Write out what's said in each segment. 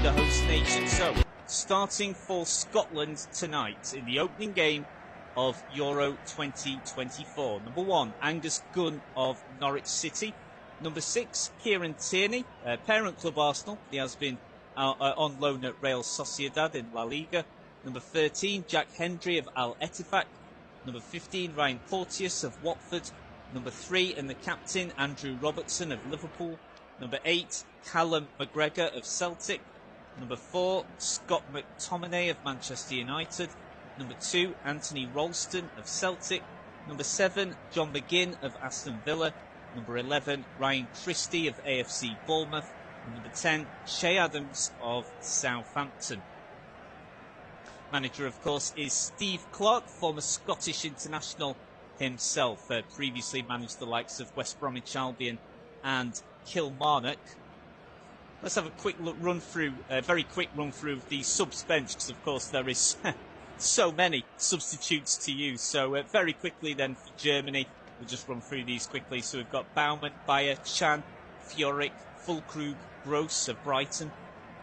The host nation. So, starting for Scotland tonight in the opening game of Euro 2024. Number 1, Angus Gunn of Norwich City. Number 6, Kieran Tierney, parent club Arsenal. He has been on loan at Real Sociedad in La Liga. Number 13, Jack Hendry of Al Ettifaq. Number 15, Ryan Porteous of Watford. Number 3, and the captain, Andrew Robertson of Liverpool. Number 8, Callum McGregor of Celtic. Number 4, Scott McTominay of Manchester United. Number 2, Anthony Ralston of Celtic. Number 7, John McGinn of Aston Villa. Number 11, Ryan Christie of AFC Bournemouth. And number 10, Shea Adams of Southampton. Manager, of course, is Steve Clarke, former Scottish international himself. Previously managed the likes of West Bromwich Albion and Kilmarnock. Let's have a quick very quick run through of the subs bench, because of course there is so many substitutes to use. So very quickly then for Germany, we'll just run through these quickly. So we've got Baumann, Bayer, Chan, Fiorik, Fulkrug, Gross of Brighton,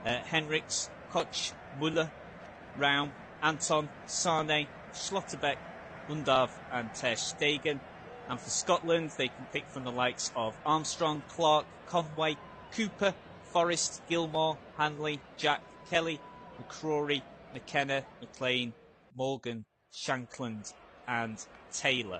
Henriks, Koch, Müller, Raum, Anton, Sane, Schlotterbeck, Undav and Ter Stegen. And for Scotland, they can pick from the likes of Armstrong, Clark, Conway, Cooper, Forrest, Gilmore, Hanley, Jack, Kelly, McCrory, McKenna, McLean, Morgan, Shankland and Taylor.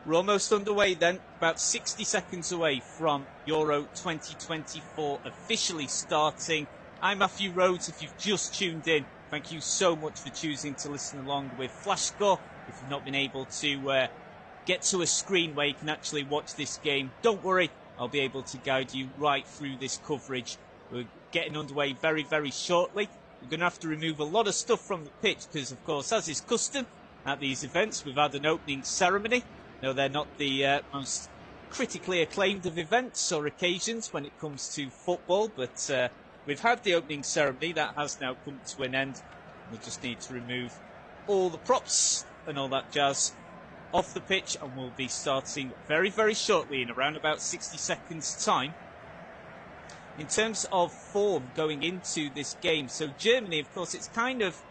We're almost underway then, about 60 seconds away from Euro 2024 officially starting. I'm Matthew Rhodes. If you've just tuned in, thank you so much for choosing to listen along with Flash Score. If you've not been able to get to a screen where you can actually watch this game, don't worry, I'll be able to guide you right through this coverage. We're getting underway very, very shortly. We're going to have to remove a lot of stuff from the pitch because, of course, as is custom at these events, we've had an opening ceremony. No, they're not the most critically acclaimed of events or occasions when it comes to football, but we've had the opening ceremony. That has now come to an end. We'll just need to remove all the props and all that jazz off the pitch, and we'll be starting very, very shortly in around about 60 seconds time. In terms of form going into this game, so Germany, of course, it's kind of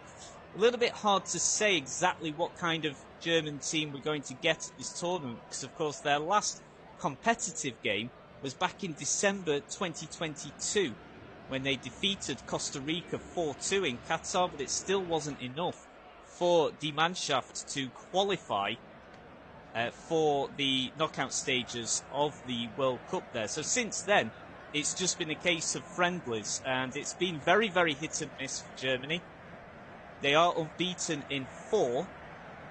a little bit hard to say exactly what kind of German team we're going to get at this tournament, because of course their last competitive game was back in December 2022 when they defeated Costa Rica 4-2 in Qatar, but it still wasn't enough for Die Mannschaft to qualify for the knockout stages of the World Cup there. So since then, it's just been a case of friendlies, and it's been very, very hit and miss for Germany. They are unbeaten in 4.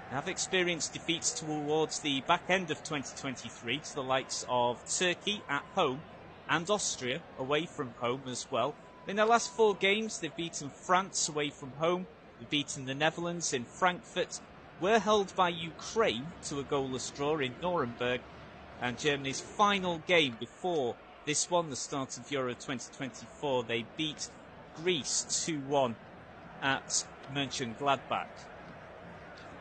They have experienced defeats towards the back end of 2023 to the likes of Turkey at home and Austria away from home as well. In their last 4 games, they've beaten France away from home, they've beaten the Netherlands in Frankfurt, were held by Ukraine to a goalless draw in Nuremberg, and Germany's final game before this one, the start of Euro 2024, they beat Greece 2-1 at Mönchengladbach.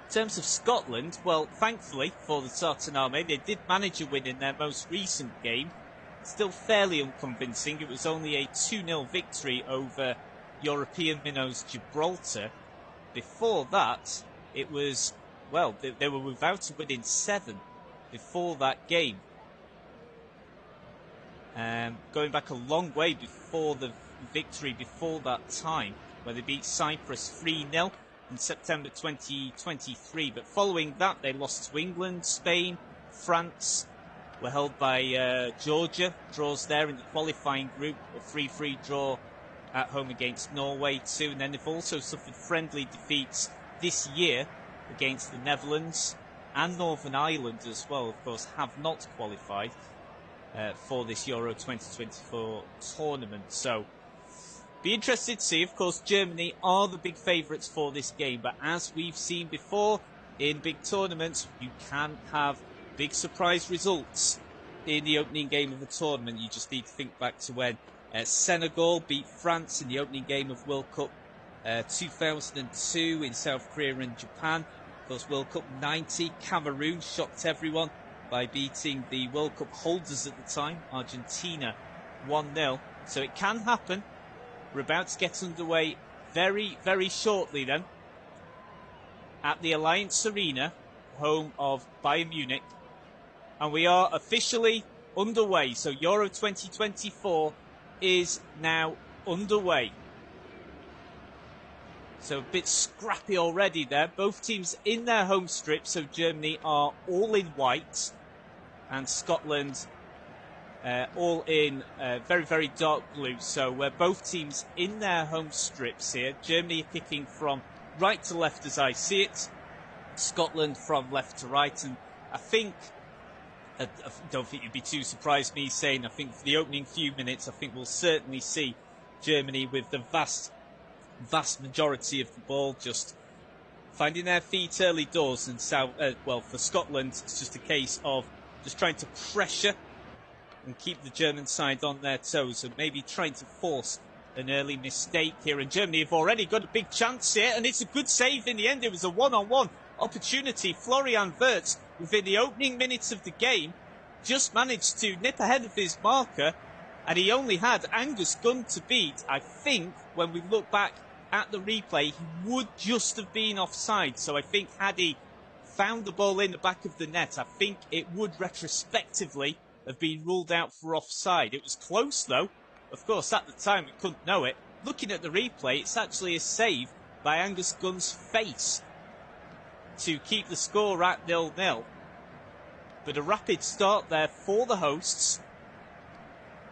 In terms of Scotland, well, thankfully for the Tartan Army, they did manage a win in their most recent game. Still fairly unconvincing. It was only a 2-0 victory over European minnows Gibraltar. Before that, it was, well, they were without a win in 7 before that game. Going back a long way before the victory before that time, where they beat Cyprus 3-0. in September 2023. But following that, they lost to England, Spain, France, were held by Georgia, draws there in the qualifying group, a 3-3 draw at home against Norway too. And then they've also suffered friendly defeats this year against the Netherlands and Northern Ireland as well, of course, have not qualified for this Euro 2024 tournament. So, be interested to see. Of course, Germany are the big favourites for this game, but as we've seen before in big tournaments, you can have big surprise results in the opening game of a tournament. You just need to think back to when Senegal beat France in the opening game of World Cup 2002 in South Korea and Japan. Of course, World Cup 90, Cameroon shocked everyone by beating the World Cup holders at the time, Argentina, 1-0. So it can happen. We're about to get underway very, very shortly then at the Alliance Arena, home of Bayern Munich. And we are officially underway. So Euro 2024 is now underway. So a bit scrappy already there. Both teams in their home strip. So Germany are all in white. And Scotland all in very, very dark blue. So we're both teams in their home strips here. Germany are kicking from right to left as I see it. Scotland from left to right. And I think, I don't think you'd be too surprised me saying, I think for the opening few minutes, I think we'll certainly see Germany with the vast majority of the ball, just finding their feet early doors. And well, for Scotland, it's just a case of just trying to pressure and keep the German side on their toes, and maybe trying to force an early mistake here. And Germany have already got a big chance here, and it's a good save in the end. It was a one-on-one opportunity. Florian Wirtz, within the opening minutes of the game, just managed to nip ahead of his marker, and he only had Angus Gunn to beat. I think when we look back at the replay, he would just have been offside. So I think had he found the ball in the back of the net, I think it would retrospectively have been ruled out for offside. It was close though. Of course, at the time we couldn't know it. Looking at the replay, it's actually a save by Angus Gunn's face to keep the score at 0-0. But a rapid start there for the hosts,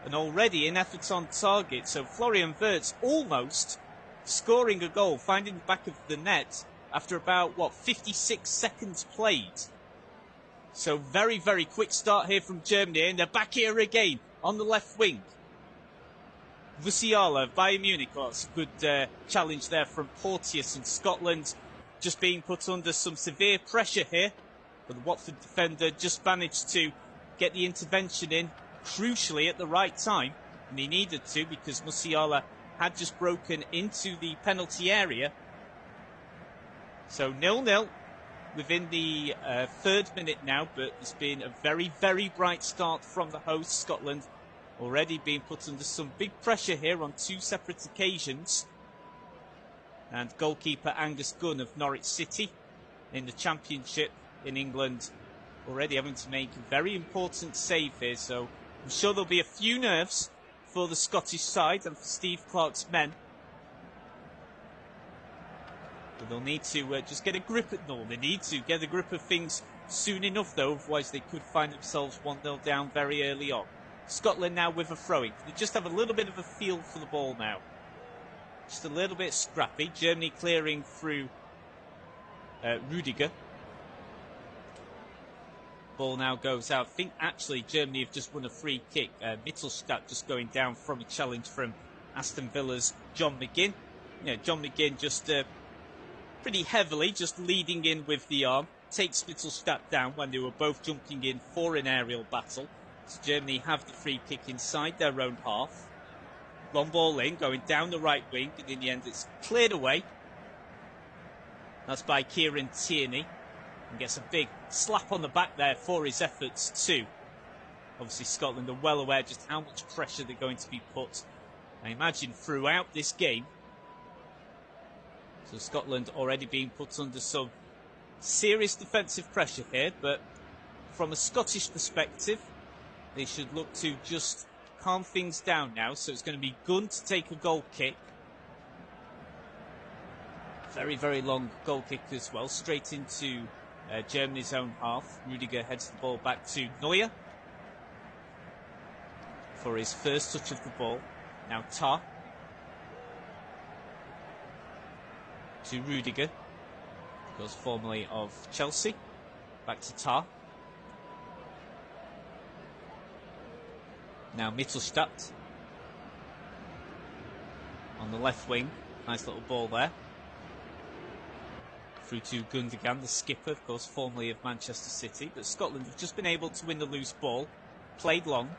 and already an effort on target. So Florian Wirtz almost scoring a goal, finding the back of the net after about, 56 seconds played. So very, very quick start here from Germany, and they're back here again on the left wing. Musiala, Bayern Munich. Oh, it's a good challenge there from Porteous, and Scotland just being put under some severe pressure here. But the Watford defender just managed to get the intervention in crucially at the right time, and he needed to, because Musiala had just broken into the penalty area. So 0-0 within the third minute now, but it's been a very, very bright start from the hosts. Scotland already being put under some big pressure here on two separate occasions. And goalkeeper Angus Gunn of Norwich City in the Championship in England already having to make a very important save here. So I'm sure there'll be a few nerves for the Scottish side and for Steve Clarke's men. But they'll need to just get a grip at They need to get a grip of things soon enough, though, otherwise they could find themselves 1-0 down very early on. Scotland now with a throw-in. They just have a little bit of a feel for the ball now. Just a little bit scrappy. Germany clearing through Rudiger. Ball now goes out. I think actually Germany have just won a free kick. Mittelstadt just going down from a challenge from Aston Villa's John McGinn. Yeah, John McGinn just pretty heavily just leading in with the arm. Takes Mittelstadt down when they were both jumping in for an aerial battle. So Germany have the free kick inside their own half. Long ball in, going down the right wing, and in the end it's cleared away. That's by Kieran Tierney. And gets a big slap on the back there for his efforts too. Obviously Scotland are well aware just how much pressure they're going to be put, I imagine, throughout this game. So Scotland already being put under some serious defensive pressure here, but from a Scottish perspective, they should look to just calm things down now. So it's going to be Gunn to take a goal kick. Very, very long goal kick as well, straight into Germany's own half. Rudiger heads the ball back to Neuer for his first touch of the ball. Now Tar to Rudiger, of course formerly of Chelsea. Back to Tar. Now Mittelstadt on the left wing. Nice little ball there. Through to Gundogan, the skipper, of course, formerly of Manchester City. But Scotland have just been able to win the loose ball. Played long.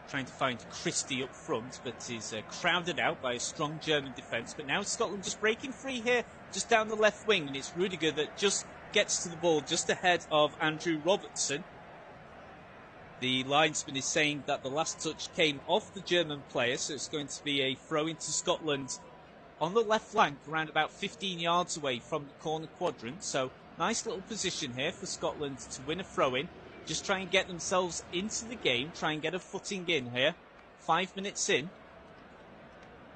Trying to find Christie up front, but is crowded out by a strong German defence. But now Scotland just breaking free here, just down the left wing. And it's Rudiger that just gets to the ball just ahead of Andrew Robertson. The linesman is saying that the last touch came off the German player, so it's going to be a throw into Scotland on the left flank, around about 15 yards away from the corner quadrant. So nice little position here for Scotland to win a throw-in. Just try and get themselves into the game, try and get a footing in here. 5 minutes in.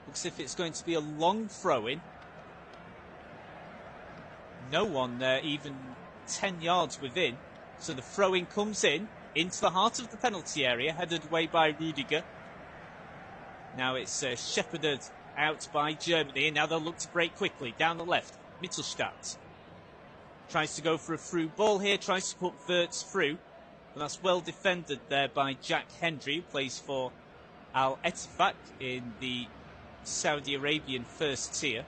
Looks as if it's going to be a long throw-in. No one there, even 10 yards within. So the throw-in comes in, into the heart of the penalty area, headed away by Rudiger. Now it's shepherded out by Germany, and now they'll look to break quickly. Down the left, Mittelstadt tries to go for a through ball here, tries to put Wirtz through, but that's well defended there by Jack Hendry, who plays for Al Ettifaq in the Saudi Arabian first tier.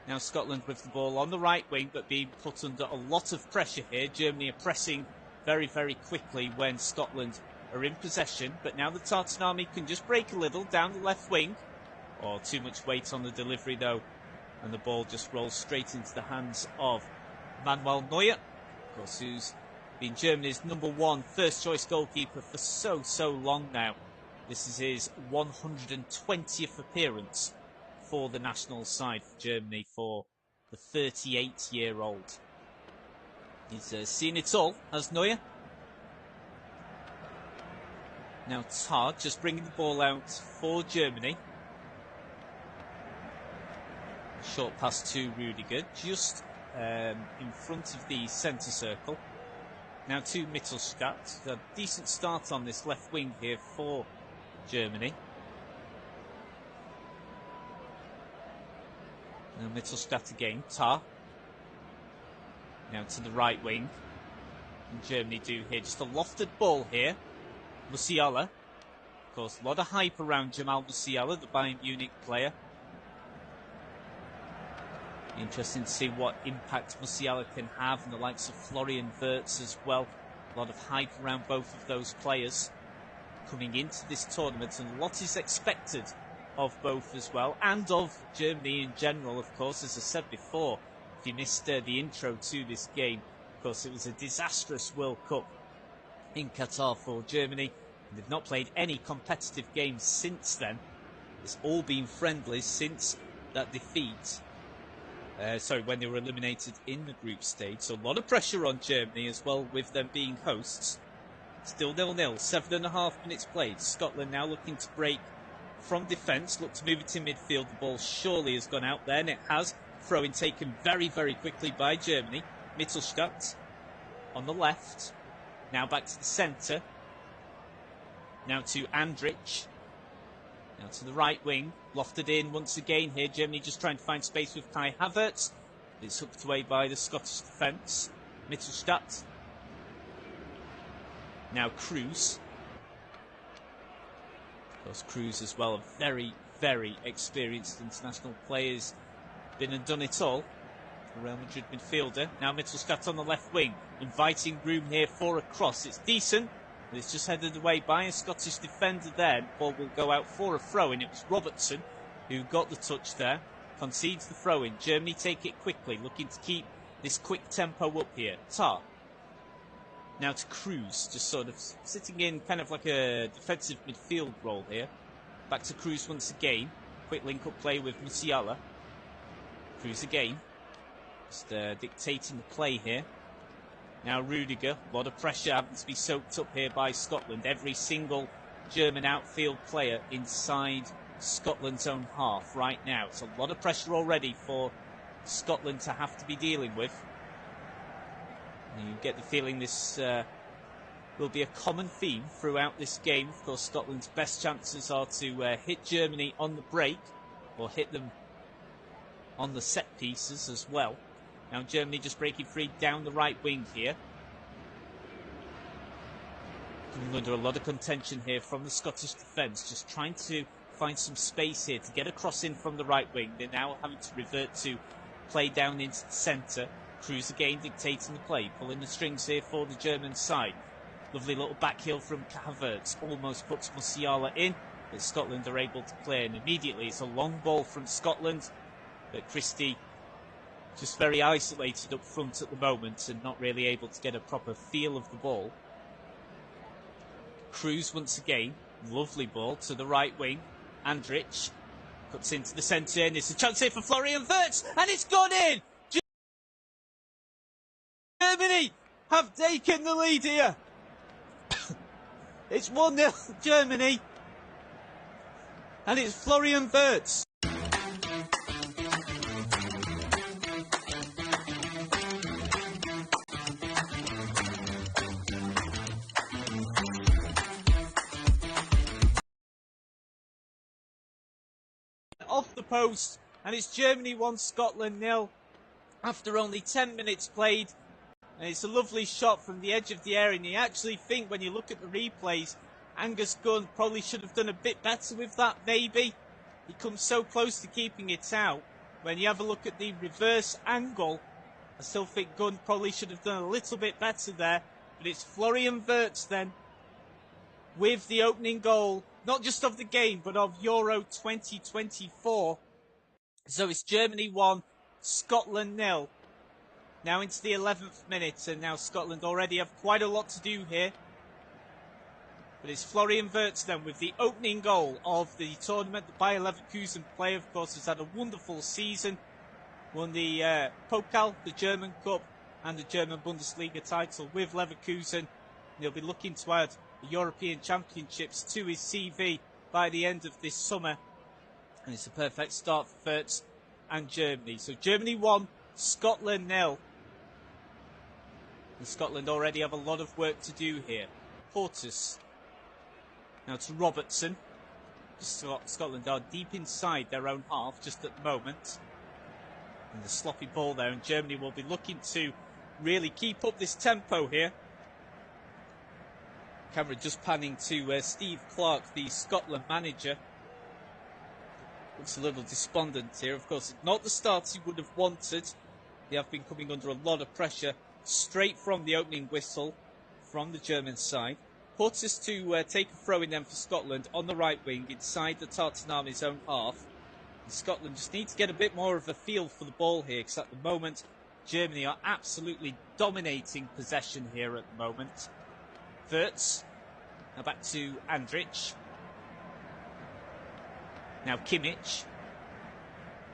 Now Scotland with the ball on the right wing, but being put under a lot of pressure here. Germany are pressing very, very quickly when Scotland are in possession, but now the Tartan Army can just break a little down the left wing. Oh, too much weight on the delivery though, and the ball just rolls straight into the hands of Manuel Neuer, of course, who's been Germany's #1 first choice goalkeeper for so long now. This is his 120th appearance for the national side for Germany for the 38-year-old. He's seen it all, has Neuer. Now Tar just bringing the ball out for Germany. Short pass to Rudiger, just in front of the centre circle. Now to Mittelstadt. A decent start on this left wing here for Germany. Now Mittelstadt again. Tar. Now to the right wing. And Germany do here. Just a lofted ball here. Musiala. Of course, a lot of hype around Jamal Musiala, the Bayern Munich player. Interesting to see what impact Musiala can have, and the likes of Florian Wirtz as well. A lot of hype around both of those players coming into this tournament, and a lot is expected of both as well, and of Germany in general, of course. As I said before, if you missed the intro to this game, of course, it was a disastrous World Cup in Qatar for Germany, and they've not played any competitive games since then. It's all been friendlies since that defeat. When they were eliminated in the group stage. So a lot of pressure on Germany as well, with them being hosts. Still 0-0, 7.5 minutes played. Scotland now looking to break from defence, look to move it in midfield. The ball surely has gone out there, and it has. Throw-in taken very, very quickly by Germany. Mittelstadt on the left. Now back to the centre. Now to Andrich. Now to the right wing, lofted in once again here. Germany just trying to find space with Kai Havertz. It's hooked away by the Scottish defence. Mittelstadt. Now Cruz. Of course, Cruz as well, a very, very experienced international player. Has been and done it all. The Real Madrid midfielder. Now Mittelstadt on the left wing, inviting room here for a cross. It's decent. It's just headed away by a Scottish defender there. The ball will go out for a throw-in. It was Robertson who got the touch there. Concedes the throw-in. Germany take it quickly, looking to keep this quick tempo up here. Tar. Now to Cruz, just sort of sitting in kind of like a defensive midfield role here. Back to Cruz once again. Quick link-up play with Musiala. Cruz again. Just dictating the play here. Now Rudiger, a lot of pressure having to be soaked up here by Scotland. Every single German outfield player inside Scotland's own half right now. It's a lot of pressure already for Scotland to have to be dealing with. And you get the feeling this will be a common theme throughout this game. Of course, Scotland's best chances are to hit Germany on the break, or hit them on the set pieces as well. Now Germany just breaking free down the right wing here. Coming under a lot of contention here from the Scottish defence, just trying to find some space here to get a cross in from the right wing. They're now having to revert to play down into the centre. Cruz again dictating the play, pulling the strings here for the German side. Lovely little back heel from Havertz, almost puts Musiala in, but Scotland are able to clear, and immediately it's a long ball from Scotland, but Christie just very isolated up front at the moment and not really able to get a proper feel of the ball. Cruz once again, lovely ball to the right wing. Andrich cuts into the centre, and it's a chance here for Florian Wirtz, and it's gone in! Germany have taken the lead here. It's 1-0 Germany, and it's Florian Wirtz. Off the post, and it's Germany 1, Scotland 0 after only 10 minutes played. And it's a lovely shot from the edge of the area, and you actually think when you look at the replays, Angus Gunn probably should have done a bit better with that, maybe. He comes so close to keeping it out. When you have a look at the reverse angle, I still think Gunn probably should have done a little bit better there. But it's Florian Wirtz then with the opening goal, not just of the game, but of Euro 2024. So it's Germany 1, Scotland 0. Now into the 11th minute, and now Scotland already have quite a lot to do here. But it's Florian Wirtz then with the opening goal of the tournament. The Bayer Leverkusen player, of course, has had a wonderful season. Won the Pokal, the German Cup, and the German Bundesliga title with Leverkusen. He'll be looking to add the European Championships to his CV by the end of this summer. And it's a perfect start for Wirtz and Germany. So Germany 1, Scotland 0. And Scotland already have a lot of work to do here. Portis. Now to Robertson. Scotland are deep inside their own half just at the moment. And the sloppy ball there, and Germany will be looking to really keep up this tempo here. Camera just panning to Steve Clarke, the Scotland manager. Looks a little despondent here. Of course, not the start he would have wanted. They have been coming under a lot of pressure straight from the opening whistle from the German side. Portis to take a throw in then for Scotland on the right wing inside the Tartanami's own half. And Scotland just need to get a bit more of a feel for the ball here, because at the moment Germany are absolutely dominating possession here at the moment. Wirtz. Now back to Andrich. Now Kimmich.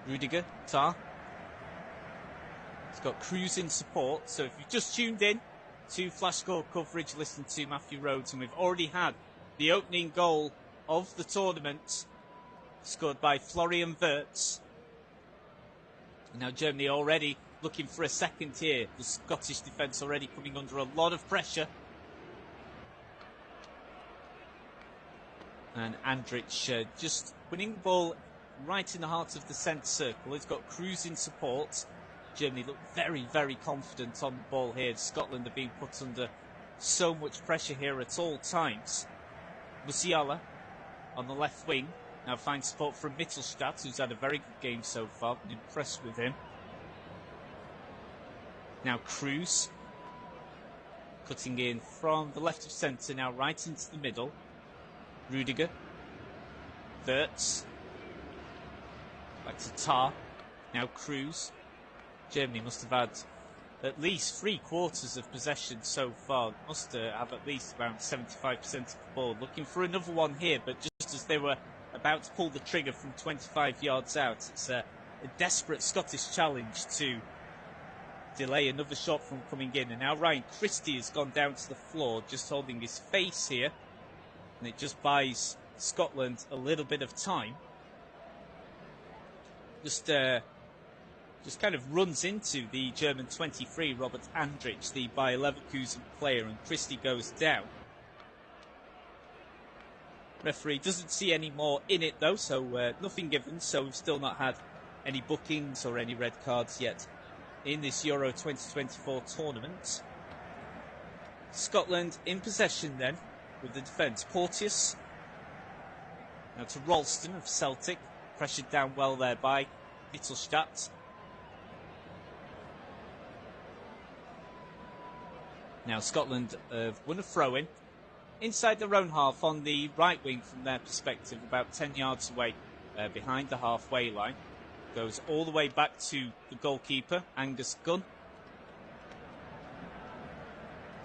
Rudiger. Tar. He's got Cruz in support. So if you've just tuned in to Flash Score coverage, listen to Matthew Rhodes, and we've already had the opening goal of the tournament scored by Florian Wirtz. Now Germany already looking for a second here. The Scottish defence already coming under a lot of pressure. And Andrich just winning the ball right in the heart of the centre circle. He's got Cruz in support. Germany look very, very confident on the ball here. Scotland are being put under so much pressure here at all times. Musiala on the left wing. Now finds support from Mittelstadt, who's had a very good game so far. Been impressed with him. Now Cruz cutting in from the left of centre, now right into the middle. Rudiger. Wirtz. Back to Tar. Now Cruz. Germany must have had at least 3/4 of possession so far. Must have at least around 75% of the ball. Looking for another one here, but just as they were about to pull the trigger from 25 yards out, it's a desperate Scottish challenge to delay another shot from coming in. And now Ryan Christie has gone down to the floor, just holding his face here. And it just buys Scotland a little bit of time. just kind of runs into the German 23, Robert Andrich, the Bayer Leverkusen player, and Christie goes down. Referee doesn't see any more in it though, so nothing given, so we've still not had any bookings or any red cards yet in this Euro 2024 tournament. Scotland in possession then with the defence. Porteous now to Ralston of Celtic, pressured down well there by Mittelstadt. Now Scotland have won a throw-in inside their own half on the right wing from their perspective, about 10 yards away behind the halfway line. Goes all the way back to the goalkeeper, Angus Gunn.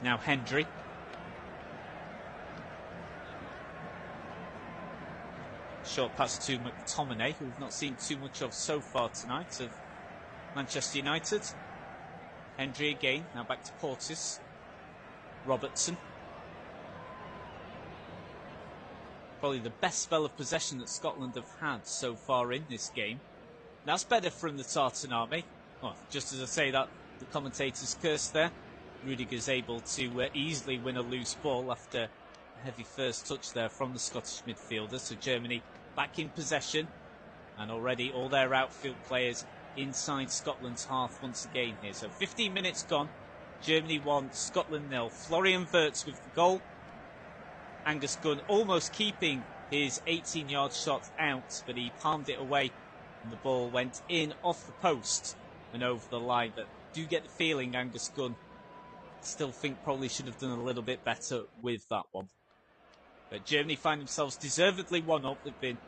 Now Hendry. Short pass to McTominay, who we've not seen too much of so far tonight, of Manchester United. Hendry again, now back to Porteous. Robertson. Probably the best spell of possession that Scotland have had so far in this game. That's better from the Tartan Army. Well, just as I say that, the commentators curse there. Rudiger's able to easily win a loose ball after a heavy first touch there from the Scottish midfielder. So Germany back in possession, and already all their outfield players inside Scotland's half once again here. So 15 minutes gone. Germany 1, Scotland 0. Florian Wirtz with the goal. Angus Gunn almost keeping his 18-yard shot out, but he palmed it away and the ball went in off the post and over the line. But do get the feeling Angus Gunn still think probably should have done a little bit better with that one. But Germany find themselves deservedly one up. They've been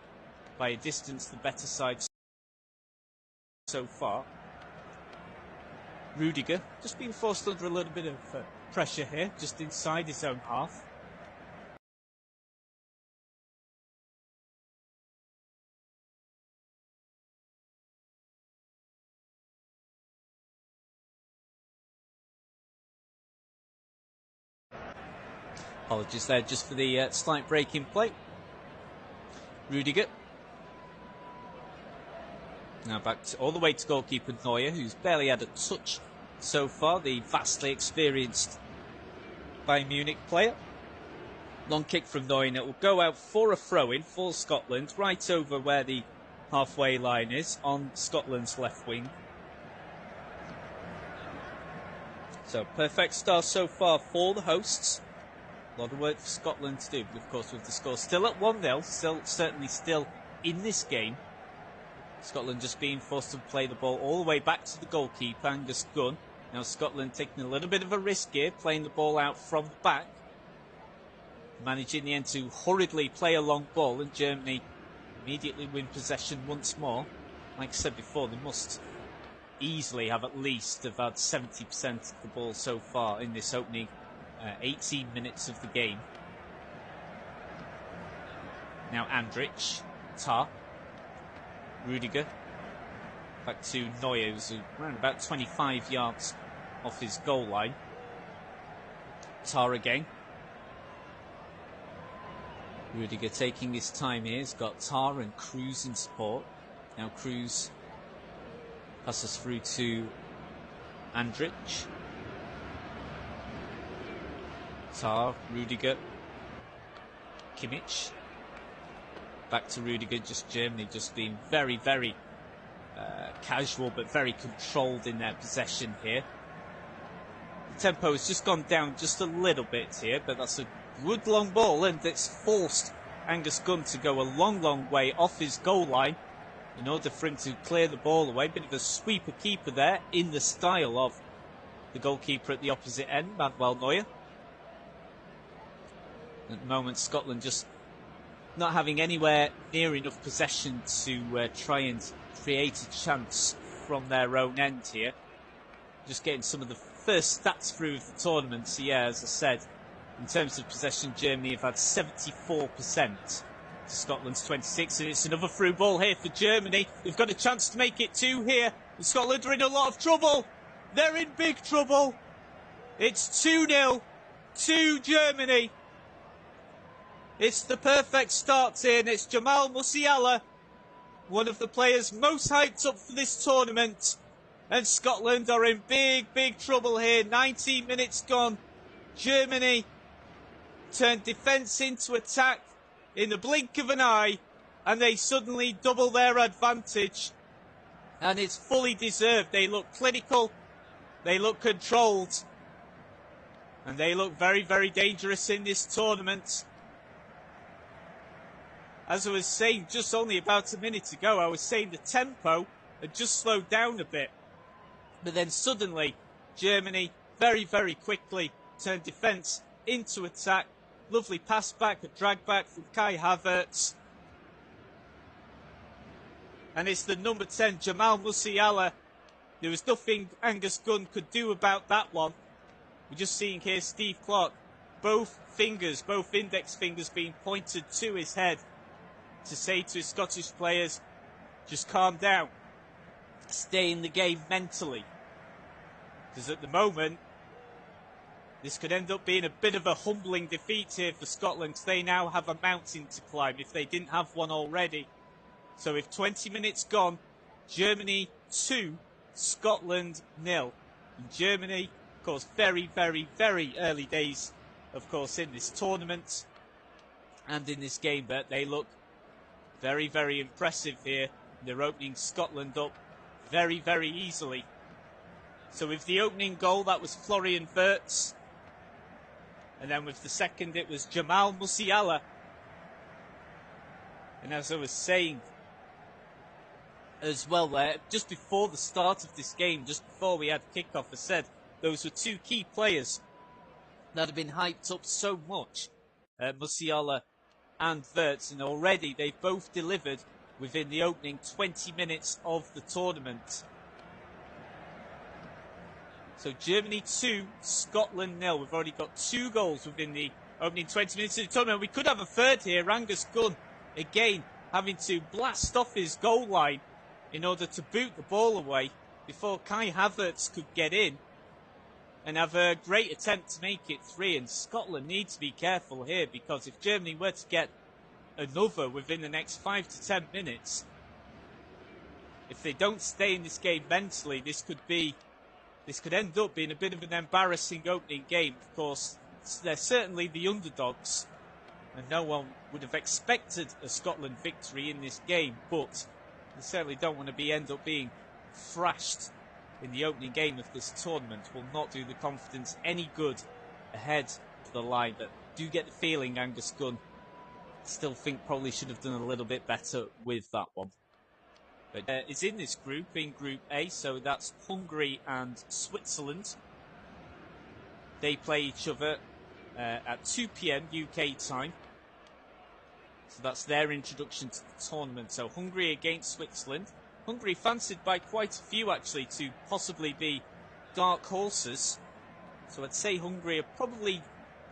by a distance the better side so far. Rudiger just being forced under a little bit of pressure here, just inside his own half. Apologies there just for the slight break in play. Rudiger. Now back all the way to goalkeeper Neuer, who's barely had a touch so far, the vastly experienced Bayern Munich player. Long kick from Neuer, and it will go out for a throw-in for Scotland, right over where the halfway line is, on Scotland's left wing. So perfect start so far for the hosts. A lot of work for Scotland to do, but of course with the score still at 1-0, certainly still in this game. Scotland just being forced to play the ball all the way back to the goalkeeper, Angus Gunn. Now Scotland taking a little bit of a risk here, playing the ball out from the back. Managing in the end to hurriedly play a long ball, and Germany immediately win possession once more. Like I said before, they must easily have at least had 70% of the ball so far in this opening 18 minutes of the game. Now Andrich, Tar, Rudiger, back to Neuer, who's around about 25 yards off his goal line. Tar again. Rudiger taking his time here. He's got Tar and Cruz in support. Now Cruz passes through to Andrich. Tar, Rudiger, Kimmich. Back to Rudiger, just Germany just being very, very casual but very controlled in their possession here. The tempo has just gone down just a little bit here, but that's a good long ball, and it's forced Angus Gunn to go a long, long way off his goal line in order for him to clear the ball away. Bit of a sweeper keeper there in the style of the goalkeeper at the opposite end, Manuel Neuer. At the moment, Scotland just not having anywhere near enough possession to try and create a chance from their own end here. Just getting some of the first stats through of the tournament. So yeah, as I said, in terms of possession, Germany have had 74% to Scotland's 26%. And it's another through ball here for Germany. They've got a chance to make it 2 here. And Scotland are in a lot of trouble. They're in big trouble. It's 2-0 to Germany. It's the perfect start here, and it's Jamal Musiala one of the players most hyped up for this tournament. And Scotland are in big, big trouble here. 19 minutes gone. Germany turned defence into attack in the blink of an eye, and they suddenly double their advantage. And it's fully deserved. They look clinical, they look controlled, and they look very, very dangerous in this tournament. As I was saying just only about a minute ago, I was saying the tempo had just slowed down a bit. But then suddenly, Germany very, very quickly turned defence into attack. Lovely pass back, a drag back from Kai Havertz. And it's the number 10, Jamal Musiala. There was nothing Angus Gunn could do about that one. We're just seeing here Steve Clarke, both index fingers being pointed to his head to say to his Scottish players, just calm down, stay in the game mentally. Because at the moment, this could end up being a bit of a humbling defeat here for Scotland. They now have a mountain to climb if they didn't have one already. So with 20 minutes gone, Germany 2, Scotland 0. And Germany, of course, very, very, very early days, of course, in this tournament and in this game, but they look very, very impressive here. They're opening Scotland up very, very easily. So with the opening goal, that was Florian Wirtz. And then with the second, it was Jamal Musiala. And as I was saying as well there, just before the start of this game, just before we had kickoff, I said those were two key players that have been hyped up so much, Musiala and Wirtz, and already they've both delivered within the opening 20 minutes of the tournament. So Germany 2, Scotland 0. We've already got 2 goals within the opening 20 minutes of the tournament. We could have a third here. Angus Gunn, again, having to blast off his goal line in order to boot the ball away before Kai Havertz could get in and have a great attempt to make it 3. And Scotland need to be careful here, because if Germany were to get another within the next 5 to 10 minutes, if they don't stay in this game mentally, this could end up being a bit of an embarrassing opening game. Of course, they're certainly the underdogs, and no one would have expected a Scotland victory in this game, but they certainly don't want to end up being thrashed in the opening game of this tournament. Will not do the confidence any good ahead of the line. But do get the feeling Angus Gunn still think probably should have done a little bit better with that one. But it's in this group, in Group A, so that's Hungary and Switzerland. They play each other at 2 p.m. UK time. So that's their introduction to the tournament. So Hungary against Switzerland. Hungary fancied by quite a few, actually, to possibly be dark horses. So I'd say Hungary are probably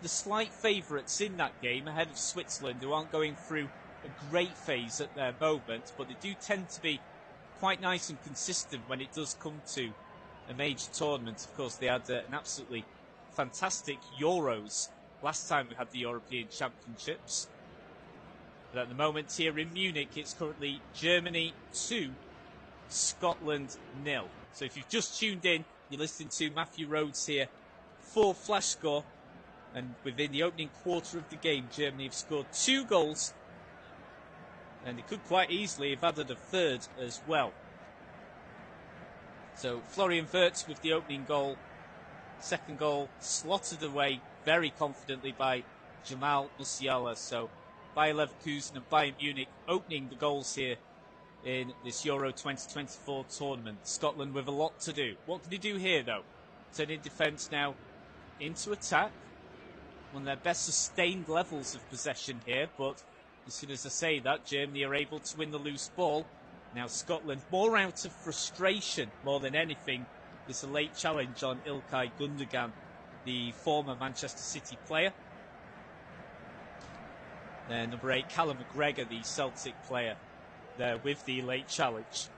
the slight favourites in that game, ahead of Switzerland, who aren't going through a great phase at their moment, but they do tend to be quite nice and consistent when it does come to a major tournament. Of course, they had an absolutely fantastic Euros last time we had the European Championships. But at the moment here in Munich, it's currently Germany 2, Scotland 0. So if you've just tuned in, you're listening to Matthew Rhodes here for Flash Score. And within the opening quarter of the game, Germany have scored 2 goals. And they could quite easily have added a third as well. So Florian Wirtz with the opening goal. Second goal slotted away very confidently by Jamal Musiala. So Bayer Leverkusen and Bayern Munich opening the goals here in this Euro 2024 tournament. Scotland with a lot to do. What can they do here though? Turning defence now into attack. One of their best sustained levels of possession here, but as soon as I say that, Germany are able to win the loose ball. Now Scotland, more out of frustration more than anything. There's a late challenge on Ilkay Gundogan, the former Manchester City player. Number 8, Callum McGregor, the Celtic player, there with the late challenge.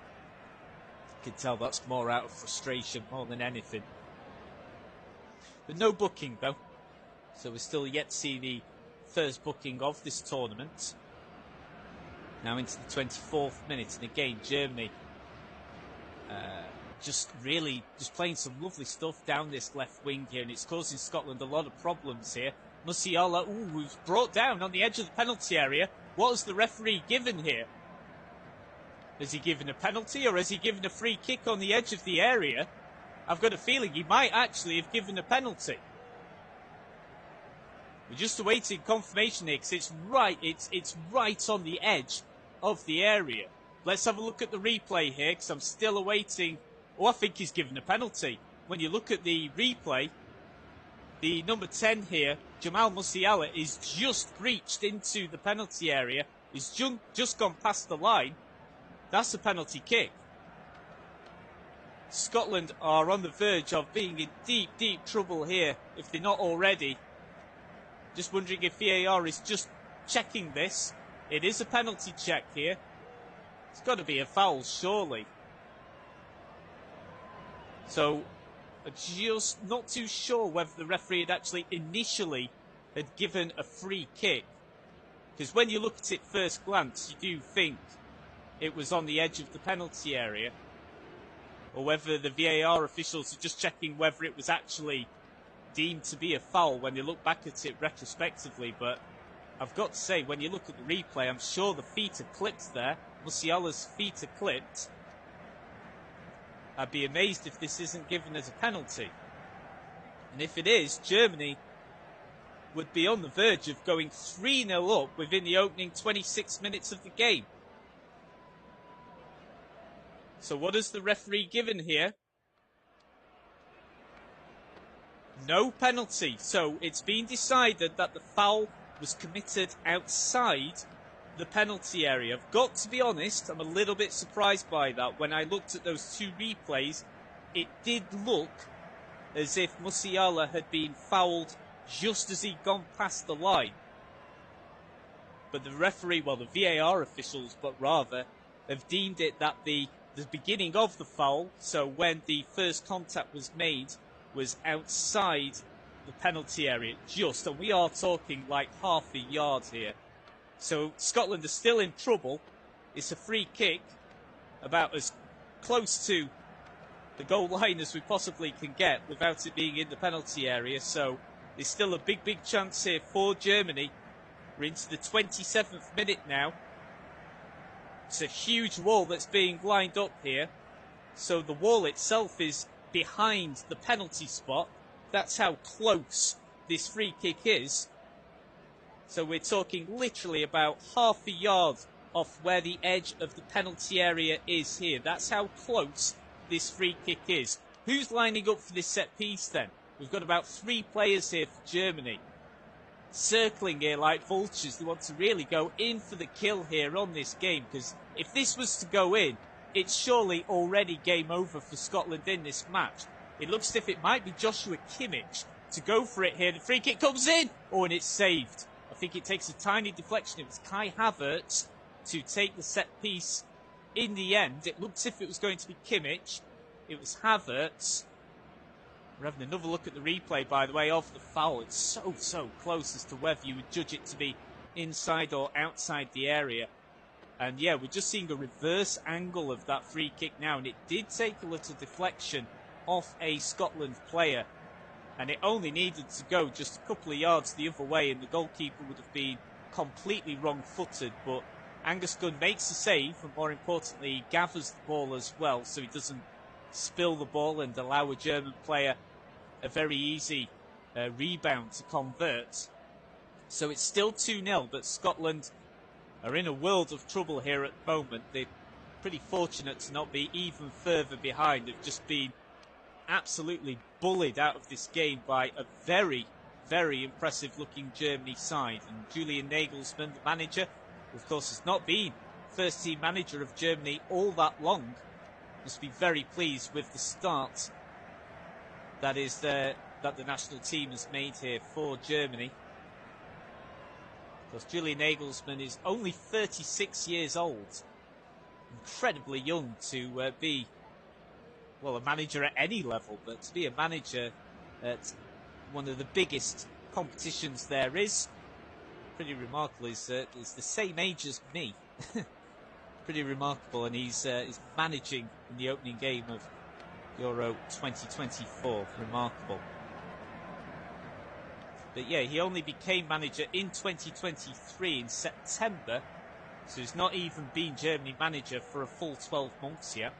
You can tell that's more out of frustration more than anything. But no booking though. So we're still yet to see the first booking of this tournament. Now into the 24th minute, and again Germany just playing some lovely stuff down this left wing here, and it's causing Scotland a lot of problems here. Musiala, who's brought down on the edge of the penalty area. What has the referee given here? Has he given a penalty, or has he given a free kick on the edge of the area? I've got a feeling he might actually have given a penalty. We're just awaiting confirmation here, because it's right on the edge of the area. Let's have a look at the replay here, because I'm still awaiting. Oh, I think he's given a penalty. When you look at the replay, the number 10 here, Jamal Musiala, is just breached into the penalty area. He's just gone past the line. That's a penalty kick. Scotland are on the verge of being in deep, deep trouble here, if they're not already. Just wondering if VAR is just checking this. It is a penalty check here. It's got to be a foul, surely. So, just not too sure whether the referee had actually initially had given a free kick. Because when you look at it first glance, you do think it was on the edge of the penalty area. Or whether the VAR officials are just checking whether it was actually deemed to be a foul when you look back at it retrospectively. But I've got to say, when you look at the replay, I'm sure the feet are clipped there. Musiala's feet are clipped. I'd be amazed if this isn't given as a penalty. And if it is, Germany would be on the verge of going 3-0 up within the opening 26 minutes of the game. So what has the referee given here? No penalty. So it's been decided that the foul was committed outside the penalty area. I've got to be honest, I'm a little bit surprised by that. When I looked at those two replays, it did look as if Musiala had been fouled just as he'd gone past the line. But the referee, well, the VAR officials, but rather, have deemed it that the beginning of the foul, so when the first contact was made, was outside the penalty area, just, and we are talking like half a yard here. So Scotland are still in trouble. It's a free kick, about as close to the goal line as we possibly can get without it being in the penalty area. So there's still a big, big chance here for Germany. We're into the 27th minute now. It's a huge wall that's being lined up here. So the wall itself is behind the penalty spot. That's how close this free kick is. So we're talking literally about half a yard off where the edge of the penalty area is here. That's how close this free kick is. Who's lining up for this set piece then? We've got about 3 players here for Germany. Circling here like vultures. They want to really go in for the kill here on this game. Because if this was to go in, it's surely already game over for Scotland in this match. It looks as if it might be Joshua Kimmich to go for it here. The free kick comes in. Oh, and it's saved. I think it takes a tiny deflection. It was Kai Havertz to take the set piece in the end. It looked as if it was going to be Kimmich. It was Havertz. We're having another look at the replay, by the way, of the foul. It's so close as to whether you would judge it to be inside or outside the area. And yeah, we're just seeing a reverse angle of that free kick now. And it did take a little deflection off a Scotland player. And it only needed to go just a couple of yards the other way, and the goalkeeper would have been completely wrong-footed. But Angus Gunn makes a save, and more importantly, he gathers the ball as well, so he doesn't spill the ball and allow a German player a very easy rebound to convert. So it's still 2-0, but Scotland are in a world of trouble here at the moment. They're pretty fortunate to not be even further behind. They've just been absolutely bullied out of this game by a very, very impressive looking Germany side. And Julian Nagelsmann, the manager, of course has not been first team manager of Germany all that long. Must be very pleased with the start that the national team has made here for Germany. Because Julian Nagelsmann is only 36 years old. Incredibly young to be, well, a manager at any level, but to be a manager at one of the biggest competitions there is, pretty remarkable. He's the same age as me. Pretty remarkable, and he's managing in the opening game of Euro 2024. Remarkable. But yeah, he only became manager in 2023 in September, so he's not even been Germany manager for a full 12 months yet.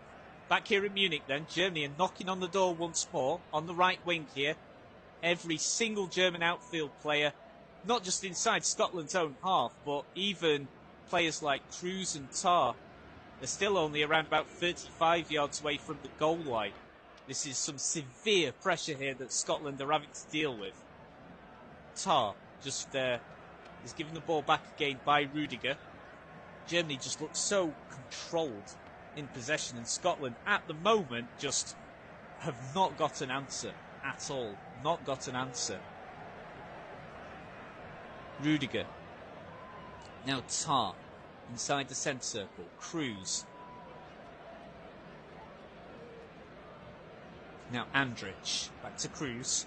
Back here in Munich then, Germany are knocking on the door once more on the right wing here. Every single German outfield player, not just inside Scotland's own half, but even players like Cruz and Tar, they're still only around about 35 yards away from the goal line. This is some severe pressure here that Scotland are having to deal with. Tar just is given the ball back again by Rudiger. Germany just looks so controlled in possession, and Scotland at the moment just have not got an answer at all. Not got an answer. Rudiger. Now Tar inside the centre circle. Cruz. Now Andrich. Back to Cruz.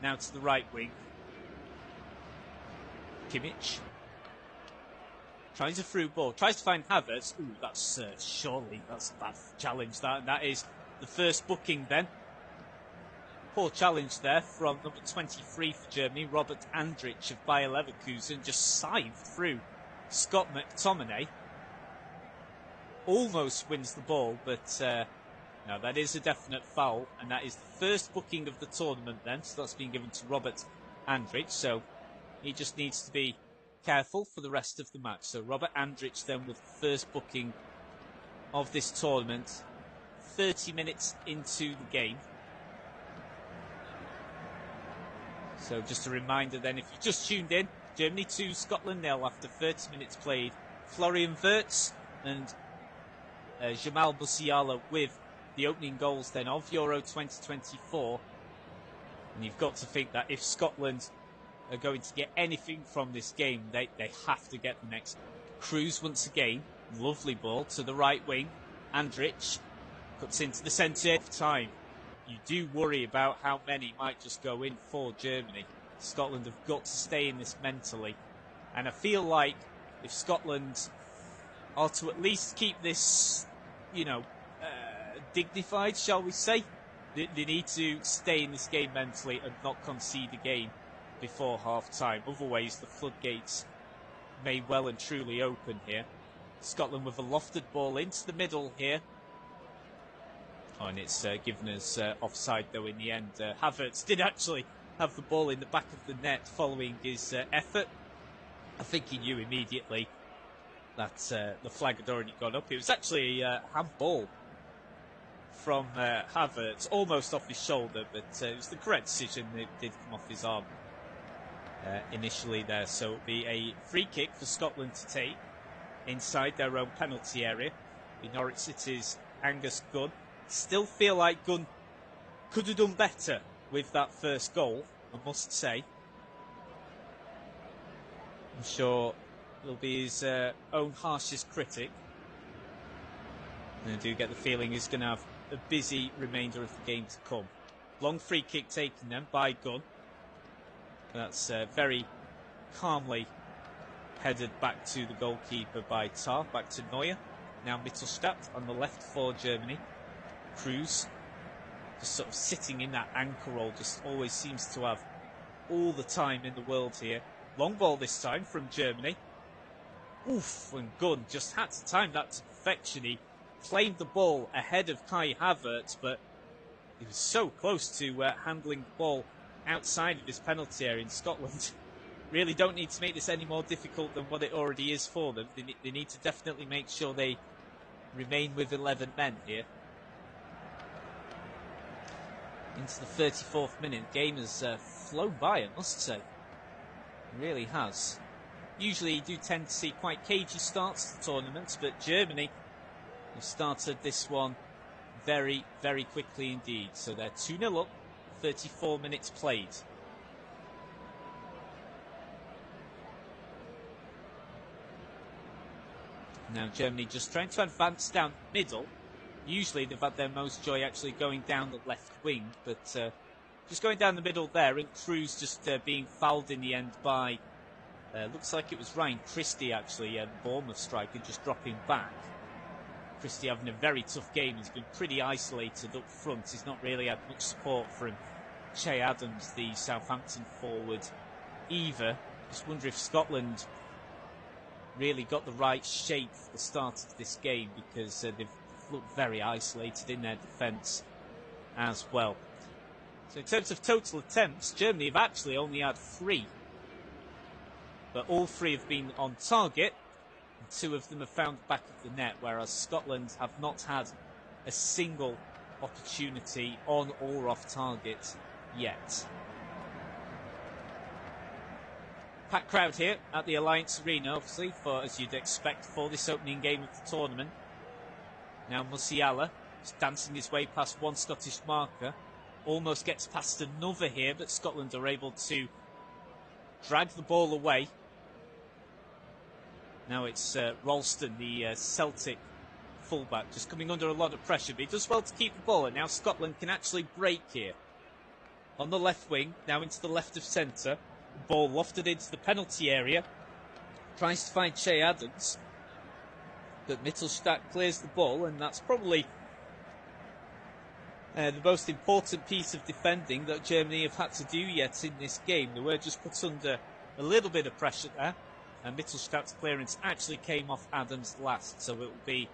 Now to the right wing. Kimmich. Tries a through ball. Tries to find Havertz. Ooh, that's surely that's a bad challenge. That is the first booking then. Poor challenge there from number 23 for Germany, Robert Andrich of Bayer Leverkusen, just scythed through Scott McTominay. Almost wins the ball, but no, that is a definite foul, and that is the first booking of the tournament then, so that's been given to Robert Andrich, so he just needs to be careful for the rest of the match. So Robert Andrich then with the first booking of this tournament, 30 minutes into the game. So just a reminder then, if you just tuned in, Germany 2, Scotland 0 after 30 minutes played. Florian Wirtz and Jamal Musiala with the opening goals then of Euro 2024. And you've got to think that if Scotland are going to get anything from this game, they have to get the next. Cruz once again, lovely ball to the right wing. Andrich cuts into the centre time. You do worry about how many might just go in for Germany. Scotland have got to stay in this mentally. And I feel like if Scotland are to at least keep this, dignified, shall we say, they need to stay in this game mentally and not concede a game before half-time. Otherwise, the floodgates may well and truly open here. Scotland with a lofted ball into the middle here. Oh, and it's given us offside, though, in the end. Havertz did actually have the ball in the back of the net following his effort. I think he knew immediately that the flag had already gone up. It was actually a handball from Havertz, almost off his shoulder, but it was the correct decision. It did come off his arm initially there. So it'll be a free kick for Scotland to take inside their own penalty area. In Norwich City's Angus Gunn. Still feel like Gunn could have done better with that first goal, I must say. I'm sure he'll be his own harshest critic. And I do get the feeling he's going to have a busy remainder of the game to come. Long free kick taken then by Gunn. That's very calmly headed back to the goalkeeper by Tar, back to Neuer. Now Mittelstadt on the left for Germany. Cruz just sort of sitting in that anchor role, just always seems to have all the time in the world here. Long ball this time from Germany. Oof, and Gunn just had to time that to perfection. He claimed the ball ahead of Kai Havertz, but he was so close to handling the ball outside of his penalty area in Scotland. Really don't need to make this any more difficult than what it already is for them. They need to definitely make sure they remain with 11 men here. Into the 34th minute. The game has flown by, I must say. It really has. Usually you do tend to see quite cagey starts to tournaments, but Germany have started this one very, very quickly indeed. So they're 2-0 up, 34 minutes played. Now Germany just trying to advance down the middle. Usually they've had their most joy actually going down the left wing, but just going down the middle there, and Cruz just being fouled in the end by Looks like it was Ryan Christie, actually, the Bournemouth striker, just dropping back. Christie having a very tough game. He's been pretty isolated up front. He's not really had much support from Che Adams, the Southampton forward, either. Just wonder if Scotland really got the right shape for the start of this game, because they've looked very isolated in their defence as well. So in terms of total attempts, Germany have actually only had 3. But all 3 have been on target. 2 of them have found the back of the net, whereas Scotland have not had a single opportunity on or off target yet. Packed crowd here at the Alliance Arena, obviously, for, as you'd expect, for this opening game of the tournament. Now Musiala is dancing his way past one Scottish marker, almost gets past another here, but Scotland are able to drag the ball away. Now it's Ralston, the Celtic fullback, just coming under a lot of pressure, but he does well to keep the ball, and now Scotland can actually break here. On the left wing, now into the left of centre, ball lofted into the penalty area, tries to find Che Adams, but Mittelstadt clears the ball, and that's probably the most important piece of defending that Germany have had to do yet in this game. They were just put under a little bit of pressure there, and Mittelstadt's clearance actually came off Adams last, so it will be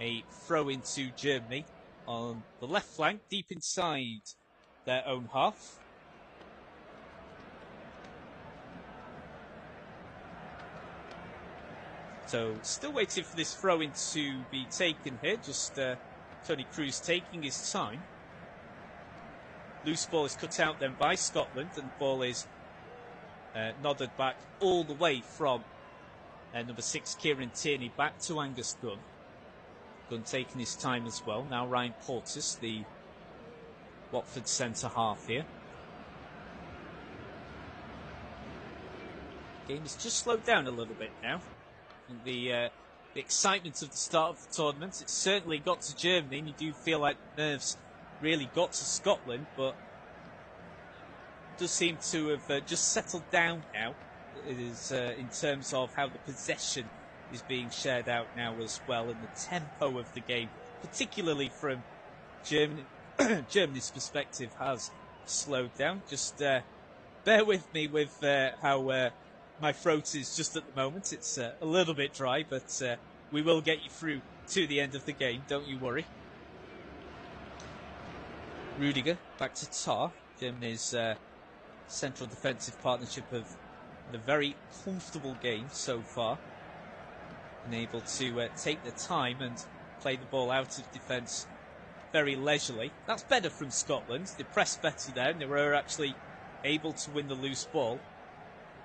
a throw into Germany on the left flank, deep inside their own half. So still waiting for this throw-in to be taken here. Just Tony Cruz taking his time. Loose ball is cut out then by Scotland, and the ball is nodded back all the way from number 6 Kieran Tierney back to Angus Gunn. Gunn taking his time as well. Now Ryan Porteous, the Watford centre half here. Game has just slowed down a little bit now. The excitement of the start of the tournament, it's certainly got to Germany, and you do feel like the nerves really got to Scotland, but it does seem to have just settled down now. It is in terms of how the possession is being shared out now as well, and the tempo of the game, particularly from Germany's perspective, has slowed down. Just bear with me with how my throat is just at the moment. It's a little bit dry, but we will get you through to the end of the game, don't you worry. Rudiger back to Tar, Germany's central defensive partnership of a very comfortable game so far. And able to take the time and play the ball out of defence very leisurely. That's better from Scotland. They pressed better there, and they were actually able to win the loose ball.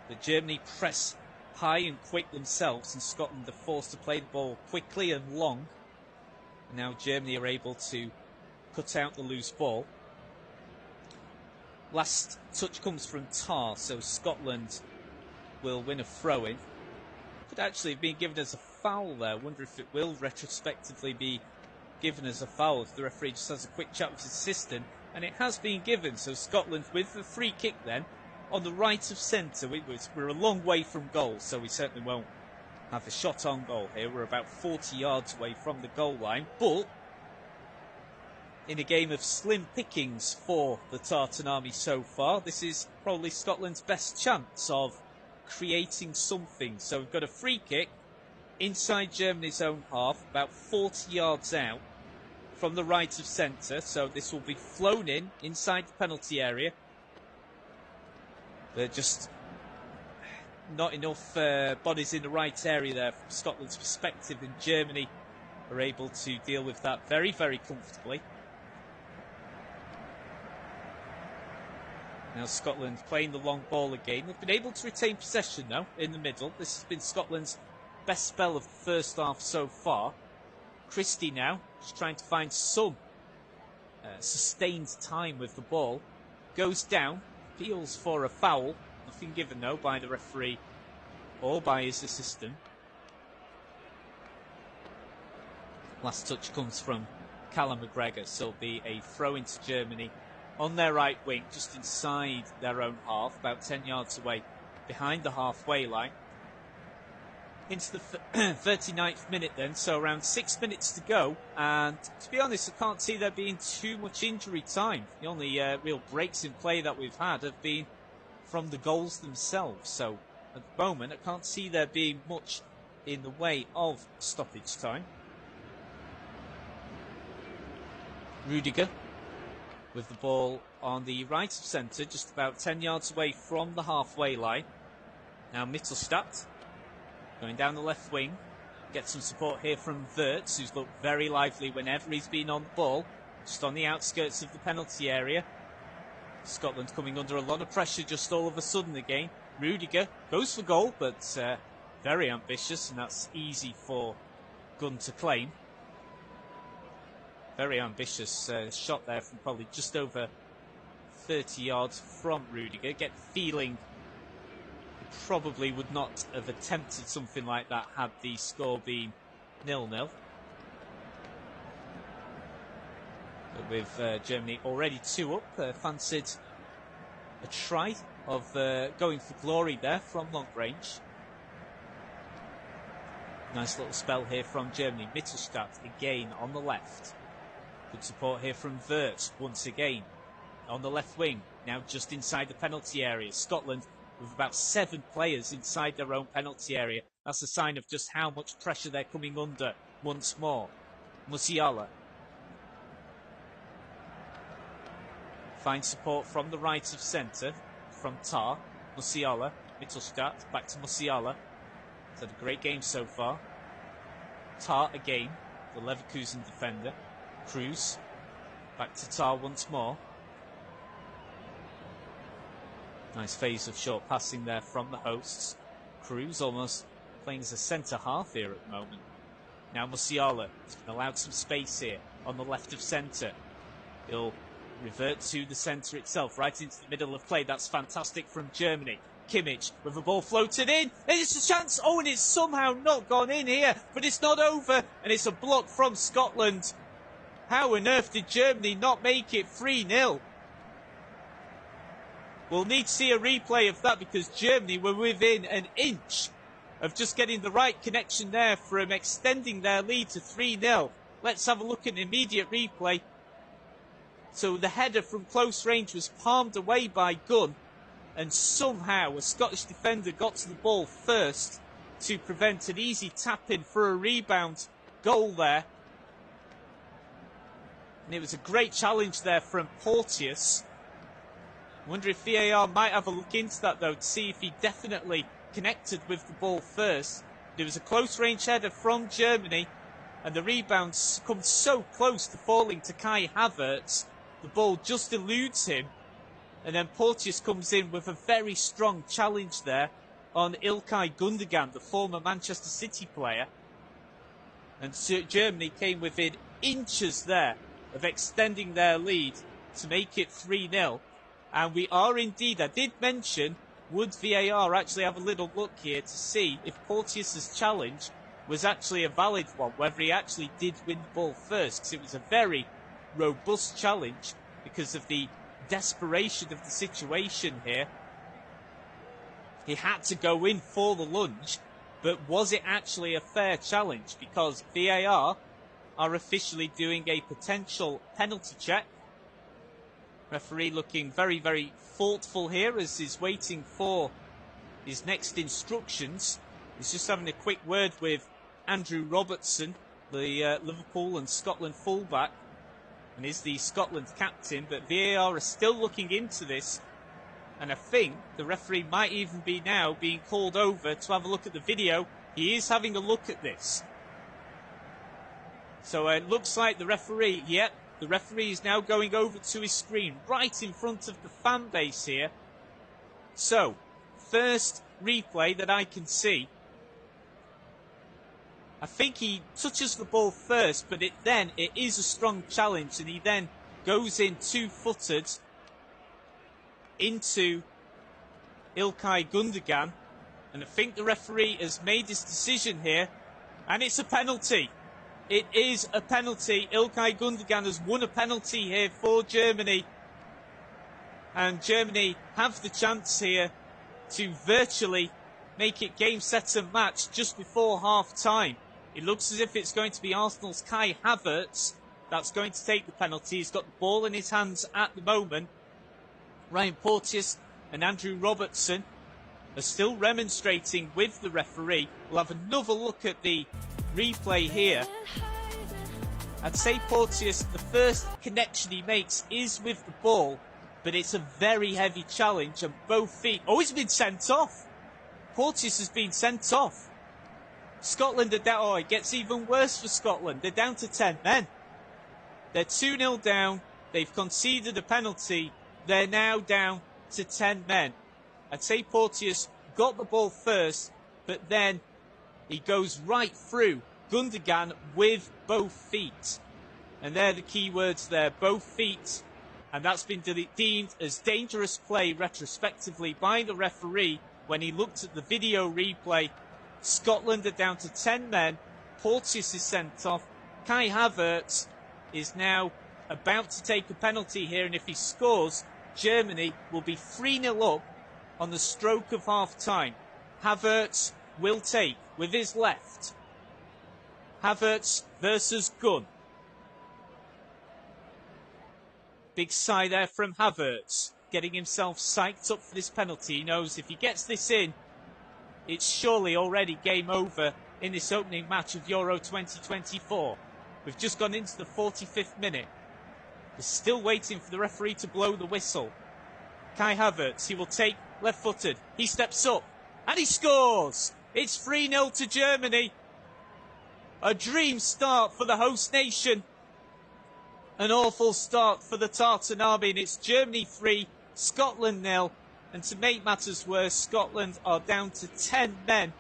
But Germany press high and quick themselves, and Scotland are forced to play the ball quickly and long. And now Germany are able to cut out the loose ball. Last touch comes from Tar, so Scotland will win a throw-in. Could actually have been given as a foul there. Wonder if it will retrospectively be given as a foul if the referee just has a quick chat with his assistant. And it has been given, so Scotland with the free kick then on the right of centre. We're a long way from goal, so we certainly won't have a shot on goal here. We're about 40 yards away from the goal line, but in a game of slim pickings for the Tartan Army so far, this is probably Scotland's best chance of creating something. So we've got a free kick inside Germany's own half, about 40 yards out from the right of centre. So this will be flown in inside the penalty area. They're just not enough bodies in the right area there from Scotland's perspective, and Germany are able to deal with that very, very comfortably. Now Scotland playing the long ball again. They've been able to retain possession though in the middle. This has been Scotland's best spell of the first half so far. Christie now just trying to find some sustained time with the ball. Goes down, appeals for a foul. Nothing given though by the referee or by his assistant. Last touch comes from Callum McGregor, so it'll be a throw into Germany on their right wing, just inside their own half, about 10 yards away behind the halfway line. Into the 39th minute then, so around 6 minutes to go, and to be honest, I can't see there being too much injury time. The only real breaks in play that we've had have been from the goals themselves, so at the moment I can't see there being much in the way of stoppage time. Rudiger with the ball on the right of centre, just about 10 yards away from the halfway line. Now Mittelstadt going down the left wing, get some support here from Wirtz, who's looked very lively whenever he's been on the ball, just on the outskirts of the penalty area. Scotland coming under a lot of pressure just all of a sudden again. Rudiger goes for goal, but very ambitious, and that's easy for Gunn to claim. Very ambitious shot there from probably just over 30 yards from Rudiger. Get the feeling probably would not have attempted something like that had the score been 0-0. But with Germany already 2 up, fancied a try of going for glory there from long range. Nice little spell here from Germany. Mittelstadt again on the left. Good support here from Wirtz once again on the left wing. Now just inside the penalty area. Scotland with about 7 players inside their own penalty area. That's a sign of just how much pressure they're coming under once more. Musiala finds support from the right of centre from Tar. Musiala, Mittelstadt, back to Musiala. He's had a great game so far. Tar again, the Leverkusen defender. Cruz, back to Tar once more. Nice phase of short passing there from the hosts. Cruz almost playing as a centre-half here at the moment. Now Musiala has been allowed some space here on the left of centre. He'll revert to the centre itself, right into the middle of play. That's fantastic from Germany. Kimmich with the ball floated in. It's a chance. Oh, and it's somehow not gone in here. But it's not over. And it's a block from Scotland. How on earth did Germany not make it 3-0? We'll need to see a replay of that because Germany were within an inch of just getting the right connection there from extending their lead to 3-0. Let's have a look at an immediate replay. So the header from close range was palmed away by Gunn, and somehow a Scottish defender got to the ball first to prevent an easy tap-in for a rebound goal there. And it was a great challenge there from Porteous. I wonder if VAR might have a look into that though to see if he definitely connected with the ball first. There was a close range header from Germany and the rebound comes so close to falling to Kai Havertz. The ball just eludes him and then Porteous comes in with a very strong challenge there on Ilkay Gundogan, the former Manchester City player. And Germany came within inches there of extending their lead to make it 3-0. And we are indeed, I did mention, would VAR actually have a little look here to see if Porteous' challenge was actually a valid one, whether he actually did win the ball first, because it was a very robust challenge because of the desperation of the situation here. He had to go in for the lunge, but was it actually a fair challenge? Because VAR are officially doing a potential penalty check. Referee looking very, very thoughtful here as he's waiting for his next instructions. He's just having a quick word with Andrew Robertson, the Liverpool and Scotland fullback, and is the Scotland captain. But VAR are still looking into this, and I think the referee might even be now being called over to have a look at the video. He is having a look at this. So it looks like the referee, yep, the referee is now going over to his screen, right in front of the fan base here. So, first replay that I can see. I think he touches the ball first, but it is a strong challenge, and he then goes in two-footed into Ilkay Gundogan. And I think the referee has made his decision here, and it's a penalty. It is a penalty. Ilkay Gundogan has won a penalty here for Germany. And Germany have the chance here to virtually make it game, set and match just before half-time. It looks as if it's going to be Arsenal's Kai Havertz that's going to take the penalty. He's got the ball in his hands at the moment. Ryan Porteous and Andrew Robertson are still remonstrating with the referee. We'll have another look at the replay here. I'd say Porteous, the first connection he makes is with the ball, but it's a very heavy challenge on both feet. Oh, he's been sent off. Porteous has been sent off. Scotland are down. Oh, it gets even worse for Scotland. They're down to 10 men. They're 2-0 down. They've conceded a penalty. They're now down to 10 men. I'd say Porteous got the ball first, but then he goes right through Gundogan with both feet. And they're the key words there, both feet. And that's been deemed as dangerous play retrospectively by the referee when he looked at the video replay. Scotland are down to 10 men. Porteous is sent off. Kai Havertz is now about to take a penalty here, and if he scores, Germany will be 3-0 up on the stroke of half-time. Havertz will take with his left. Havertz versus Gunn. Big sigh there from Havertz, getting himself psyched up for this penalty. He knows if he gets this in, it's surely already game over in this opening match of Euro 2024. We've just gone into the 45th minute. We're still waiting for the referee to blow the whistle. Kai Havertz, he will take left-footed. He steps up and he scores. It's 3-0 to Germany. A dream start for the host nation. An awful start for the Tartan Army, and it's Germany 3, Scotland 0. And to make matters worse, Scotland are down to 10 men.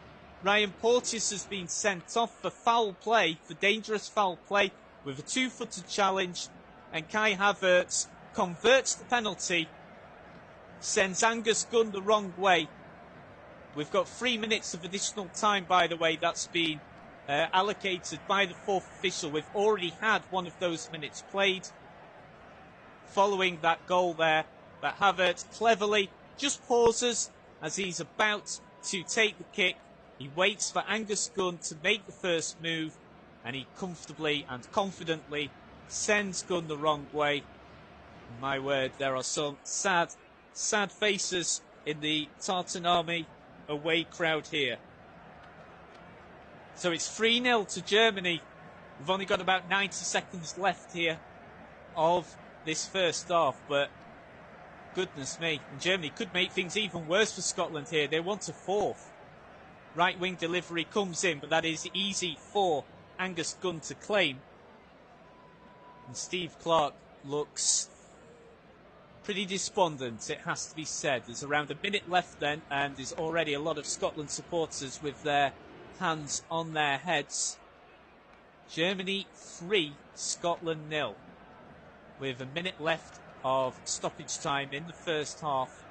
Ryan Porteous has been sent off for foul play, for dangerous foul play, with a two-footed challenge. And Kai Havertz converts the penalty, sends Angus Gunn the wrong way. We've got 3 minutes of additional time, by the way, that's been allocated by the fourth official. We've already had one of those minutes played. Following that goal there, but Havertz cleverly just pauses as he's about to take the kick. He waits for Angus Gunn to make the first move, and he comfortably and confidently sends Gunn the wrong way. My word, there are some sad faces in the Tartan Army away crowd here. So it's 3-0 to Germany. We've only got about 90 seconds left here of this first half, but goodness me, and Germany could make things even worse for Scotland here. They want a fourth. Right wing delivery comes in, but that is easy for Angus Gunn to claim. And Steve Clarke looks pretty despondent, it has to be said. There's around a minute left then, and there's already a lot of Scotland supporters with their hands on their heads. Germany 3, Scotland 0. With a minute left of stoppage time in the first half.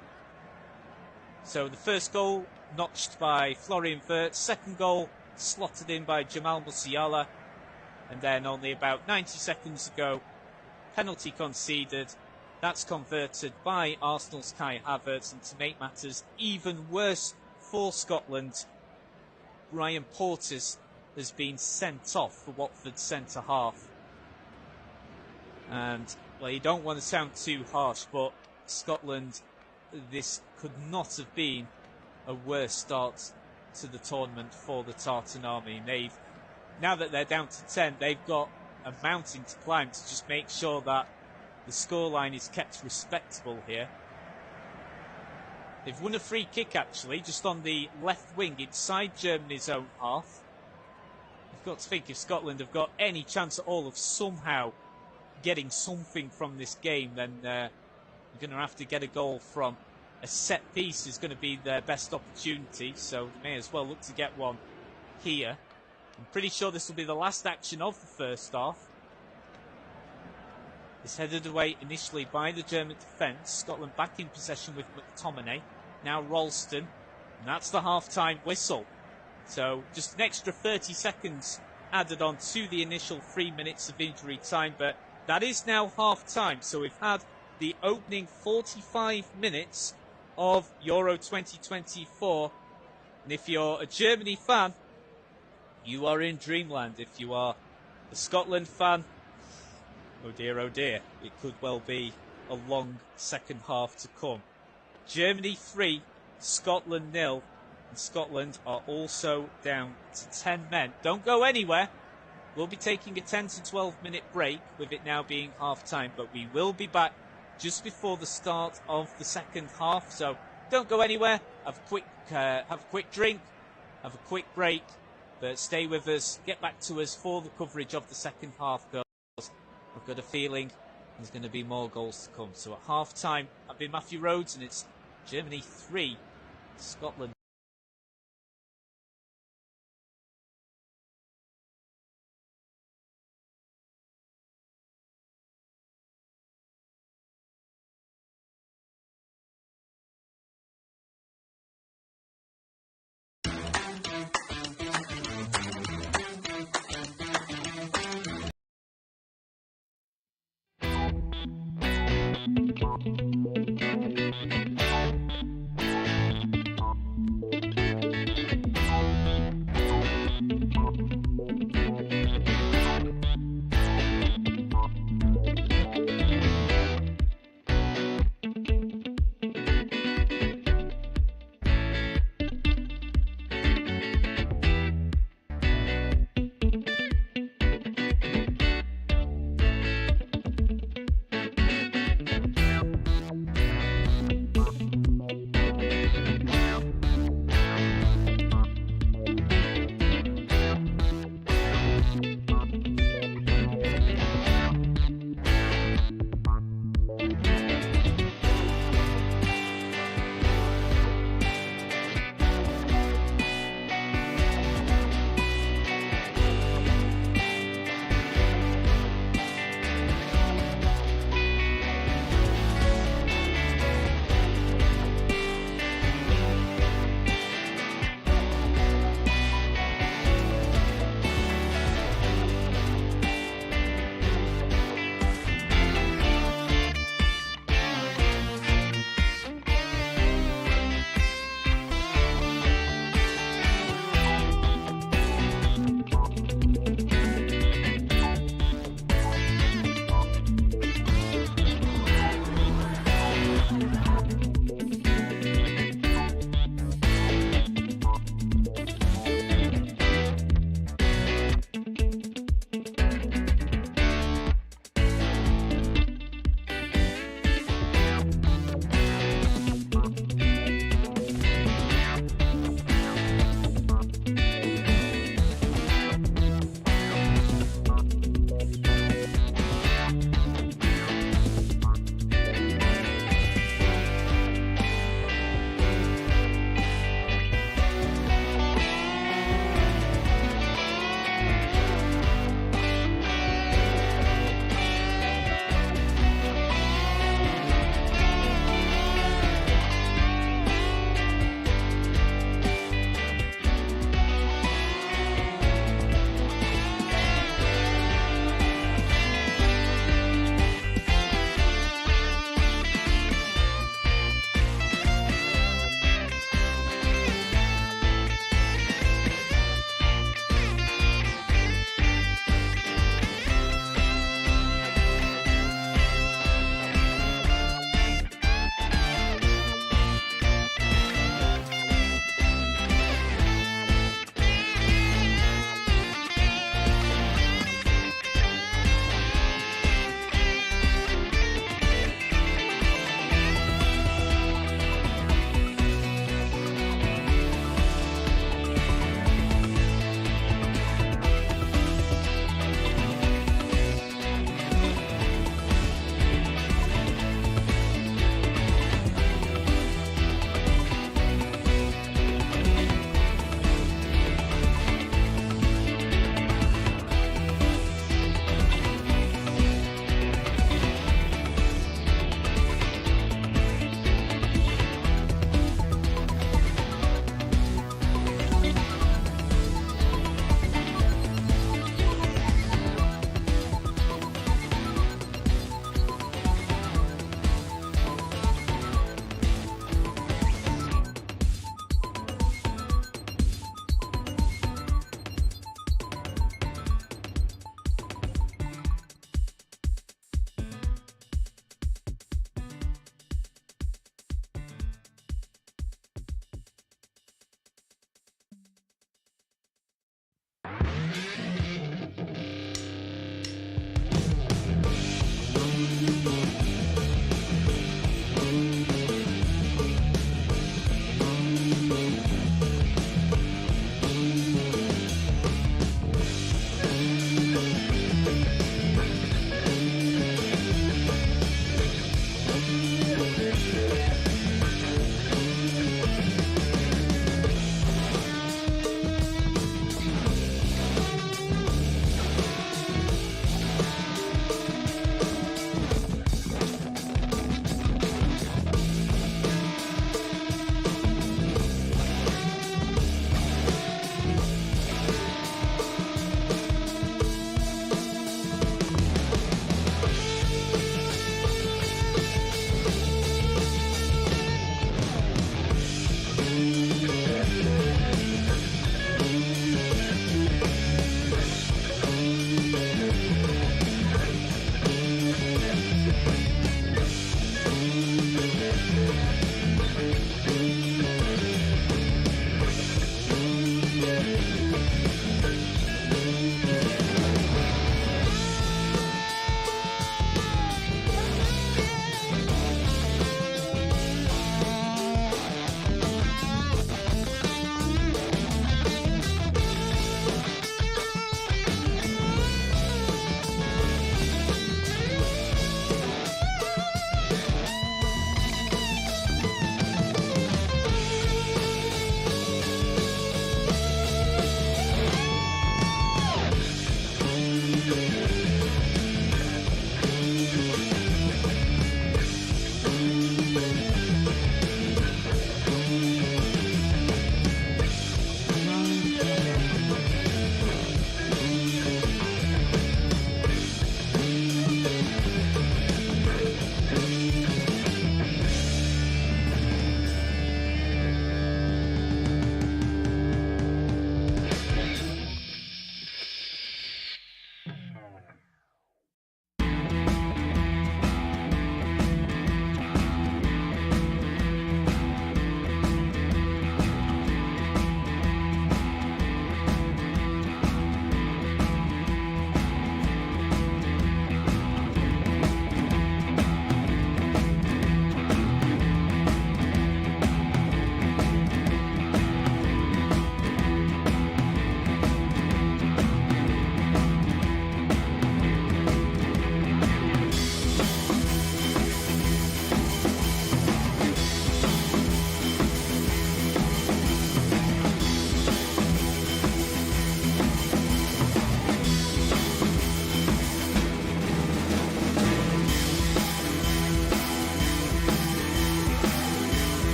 So the first goal notched by Florian Wirtz, second goal slotted in by Jamal Musiala, and then only about 90 seconds ago, penalty conceded. That's converted by Arsenal's Kai Havertz, and to make matters even worse for Scotland, Ryan Porteous has been sent off for Watford's centre-half. And, well, you don't want to sound too harsh, but Scotland, this could not have been a worse start to the tournament for the Tartan Army. Now that they're down to 10, they've got a mountain to climb to just make sure that the scoreline is kept respectable here. They've won a free kick, actually, just on the left wing inside Germany's own half. You've got to think if Scotland have got any chance at all of somehow getting something from this game, then you're going to have to get a goal from a set piece is going to be their best opportunity, so they may as well look to get one here. I'm pretty sure this will be the last action of the first half. It's headed away initially by the German defence. Scotland back in possession with McTominay. Now Ralston. And that's the half-time whistle. So just an extra 30 seconds added on to the initial 3 minutes of injury time. But that is now half-time. So we've had the opening 45 minutes of Euro 2024. And if you're a Germany fan, you are in dreamland. If you are a Scotland fan, oh dear, it could well be a long second half to come. Germany 3, Scotland 0, and Scotland are also down to 10 men. Don't go anywhere. We'll be taking a 10 to 12 minute break, with it now being half time, but we will be back just before the start of the second half. So don't go anywhere. Have a quick drink, have a quick break, but stay with us. Get back to us for the coverage of the second half, girls. I've got a feeling there's going to be more goals to come. So at half time, I've been Matthew Rhodes, and it's Germany 3, Scotland.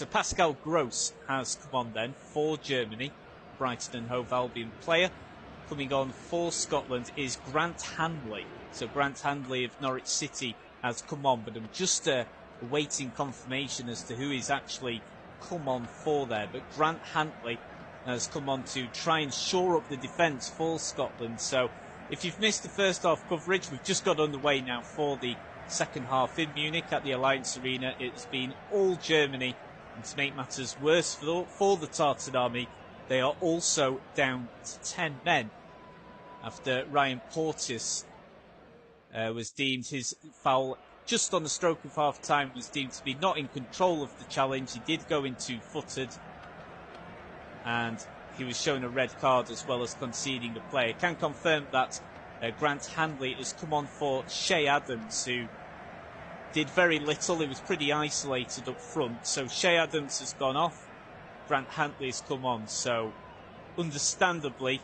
So Pascal Gross has come on then for Germany, Brighton and Hove Albion player. Coming on for Scotland is Grant Hanley. So Grant Hanley of Norwich City has come on, but I'm just awaiting confirmation as to who is actually come on for there. But Grant Hanley has come on to try and shore up the defence for Scotland. So if you've missed the first half coverage, we've just got underway now for the second half in Munich at the Alliance Arena. It's been all Germany, and to make matters worse for the Tartan Army, they are also down to 10 men after Ryan Porteous was deemed, his foul just on the stroke of half time was deemed to be not in control of the challenge. He did go in two-footed, and he was shown a red card as well as conceding the play. I can confirm that Grant Hanley has come on for Shea Adams, who did very little. He was pretty isolated up front. So Shea Adams has gone off. Grant Hanley has come on. So understandably,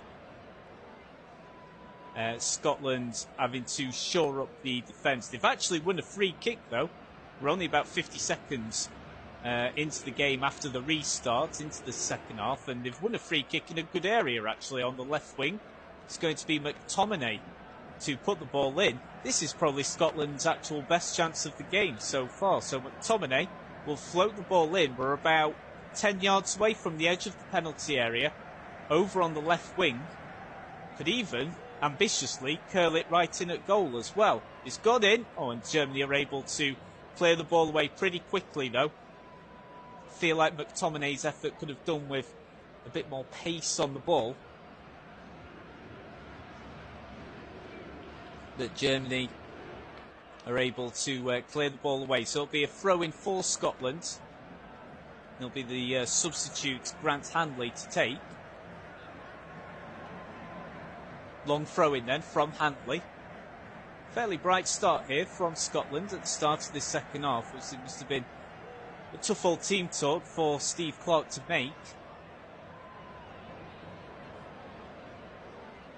Scotland having to shore up the defence. They've actually won a free kick though. We're only about 50 seconds into the game after the restart, into the second half, and they've won a free kick in a good area actually on the left wing. It's going to be McTominay to put the ball in. This is probably Scotland's actual best chance of the game so far. So McTominay will float the ball in. We're about 10 yards away from the edge of the penalty area, over on the left wing. Could even ambitiously curl it right in at goal as well. It's got in. Oh, and Germany are able to clear the ball away pretty quickly though. Feel like McTominay's effort could have done with a bit more pace on the ball. But Germany are able to clear the ball away. So it'll be a throw-in for Scotland. It'll be the substitute Grant Hanley to take. Long throw-in then from Hanley. Fairly bright start here from Scotland at the start of this second half, which it must have been a tough old team talk for Steve Clarke to make.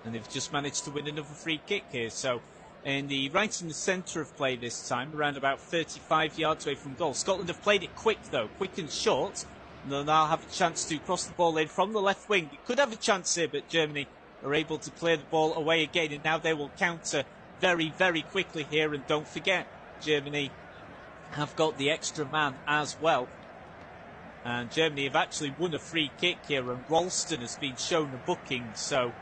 And they've just managed to win another free kick here. So right in the centre of play this time, around about 35 yards away from goal. Scotland have played it quick though, quick and short. And they'll now have a chance to cross the ball in from the left wing. They could have a chance here, but Germany are able to clear the ball away again. And now they will counter very, very quickly here. And don't forget, Germany have got the extra man as well. And Germany have actually won a free kick here, and Ralston has been shown a booking. So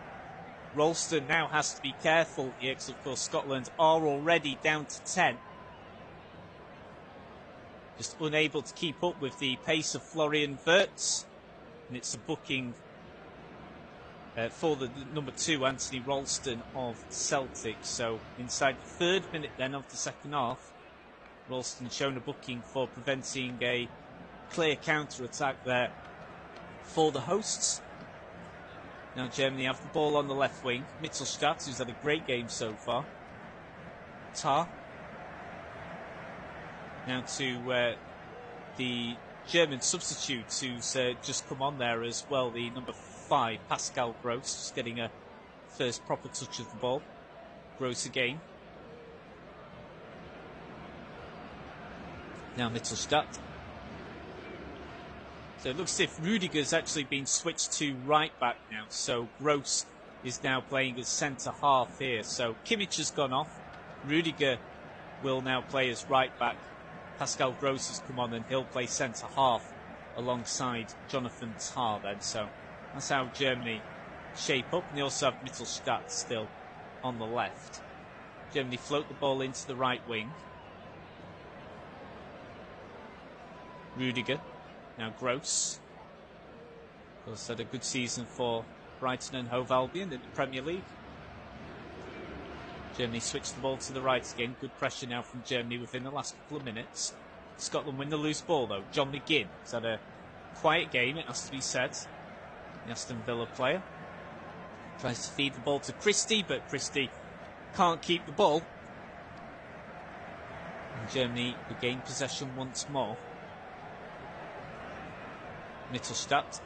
Ralston now has to be careful here, because of course Scotland are already down to 10. Just unable to keep up with the pace of Florian Wirtz. And it's a booking for the number 2, Anthony Ralston of Celtic. So inside the 3rd minute then of the second half, Ralston shown a booking for preventing a clear counter-attack there for the hosts. Now Germany have the ball on the left wing. Mittelstadt, who's had a great game so far. Tar. Now to the German substitute who's just come on there as well, the number 5, Pascal Gross, just getting a first proper touch of the ball. Gross again. Now Mittelstadt. So it looks as if Rudiger's actually been switched to right back now. So Gross is now playing as centre half here. So Kimmich has gone off. Rudiger will now play as right back. Pascal Gross has come on and he'll play centre half alongside Jonathan Tah then. So that's how Germany shape up. And they also have Mittelstadt still on the left. Germany float the ball into the right wing. Rudiger. Now Gross. Of course, had a good season for Brighton and Hove Albion in the Premier League. Germany switched the ball to the right again. Good pressure now from Germany within the last couple of minutes. Scotland win the loose ball though. John McGinn has had a quiet game, it has to be said. The Aston Villa player. Tries to feed the ball to Christie, but Christie can't keep the ball. And Germany regain possession once more. Mittelstadt.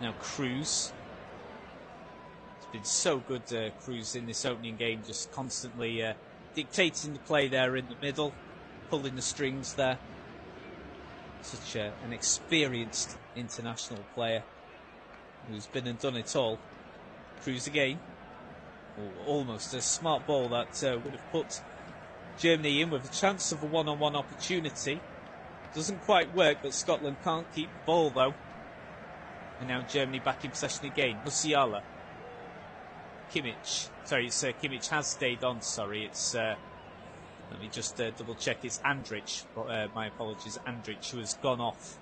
Now Cruz. It's been so good, Cruz, in this opening game, just constantly dictating the play there in the middle, pulling the strings there. Such an experienced international player who's been and done it all. Cruz again. Almost a smart ball that would have put Germany in with a chance of a one-on-one opportunity. Doesn't quite work, but Scotland can't keep the ball though. And now Germany back in possession again. Musiala. Kimmich. Sorry, it's Kimmich has stayed on. Sorry, it's let me just double check. It's Andrich. My apologies, Andrich, who has gone off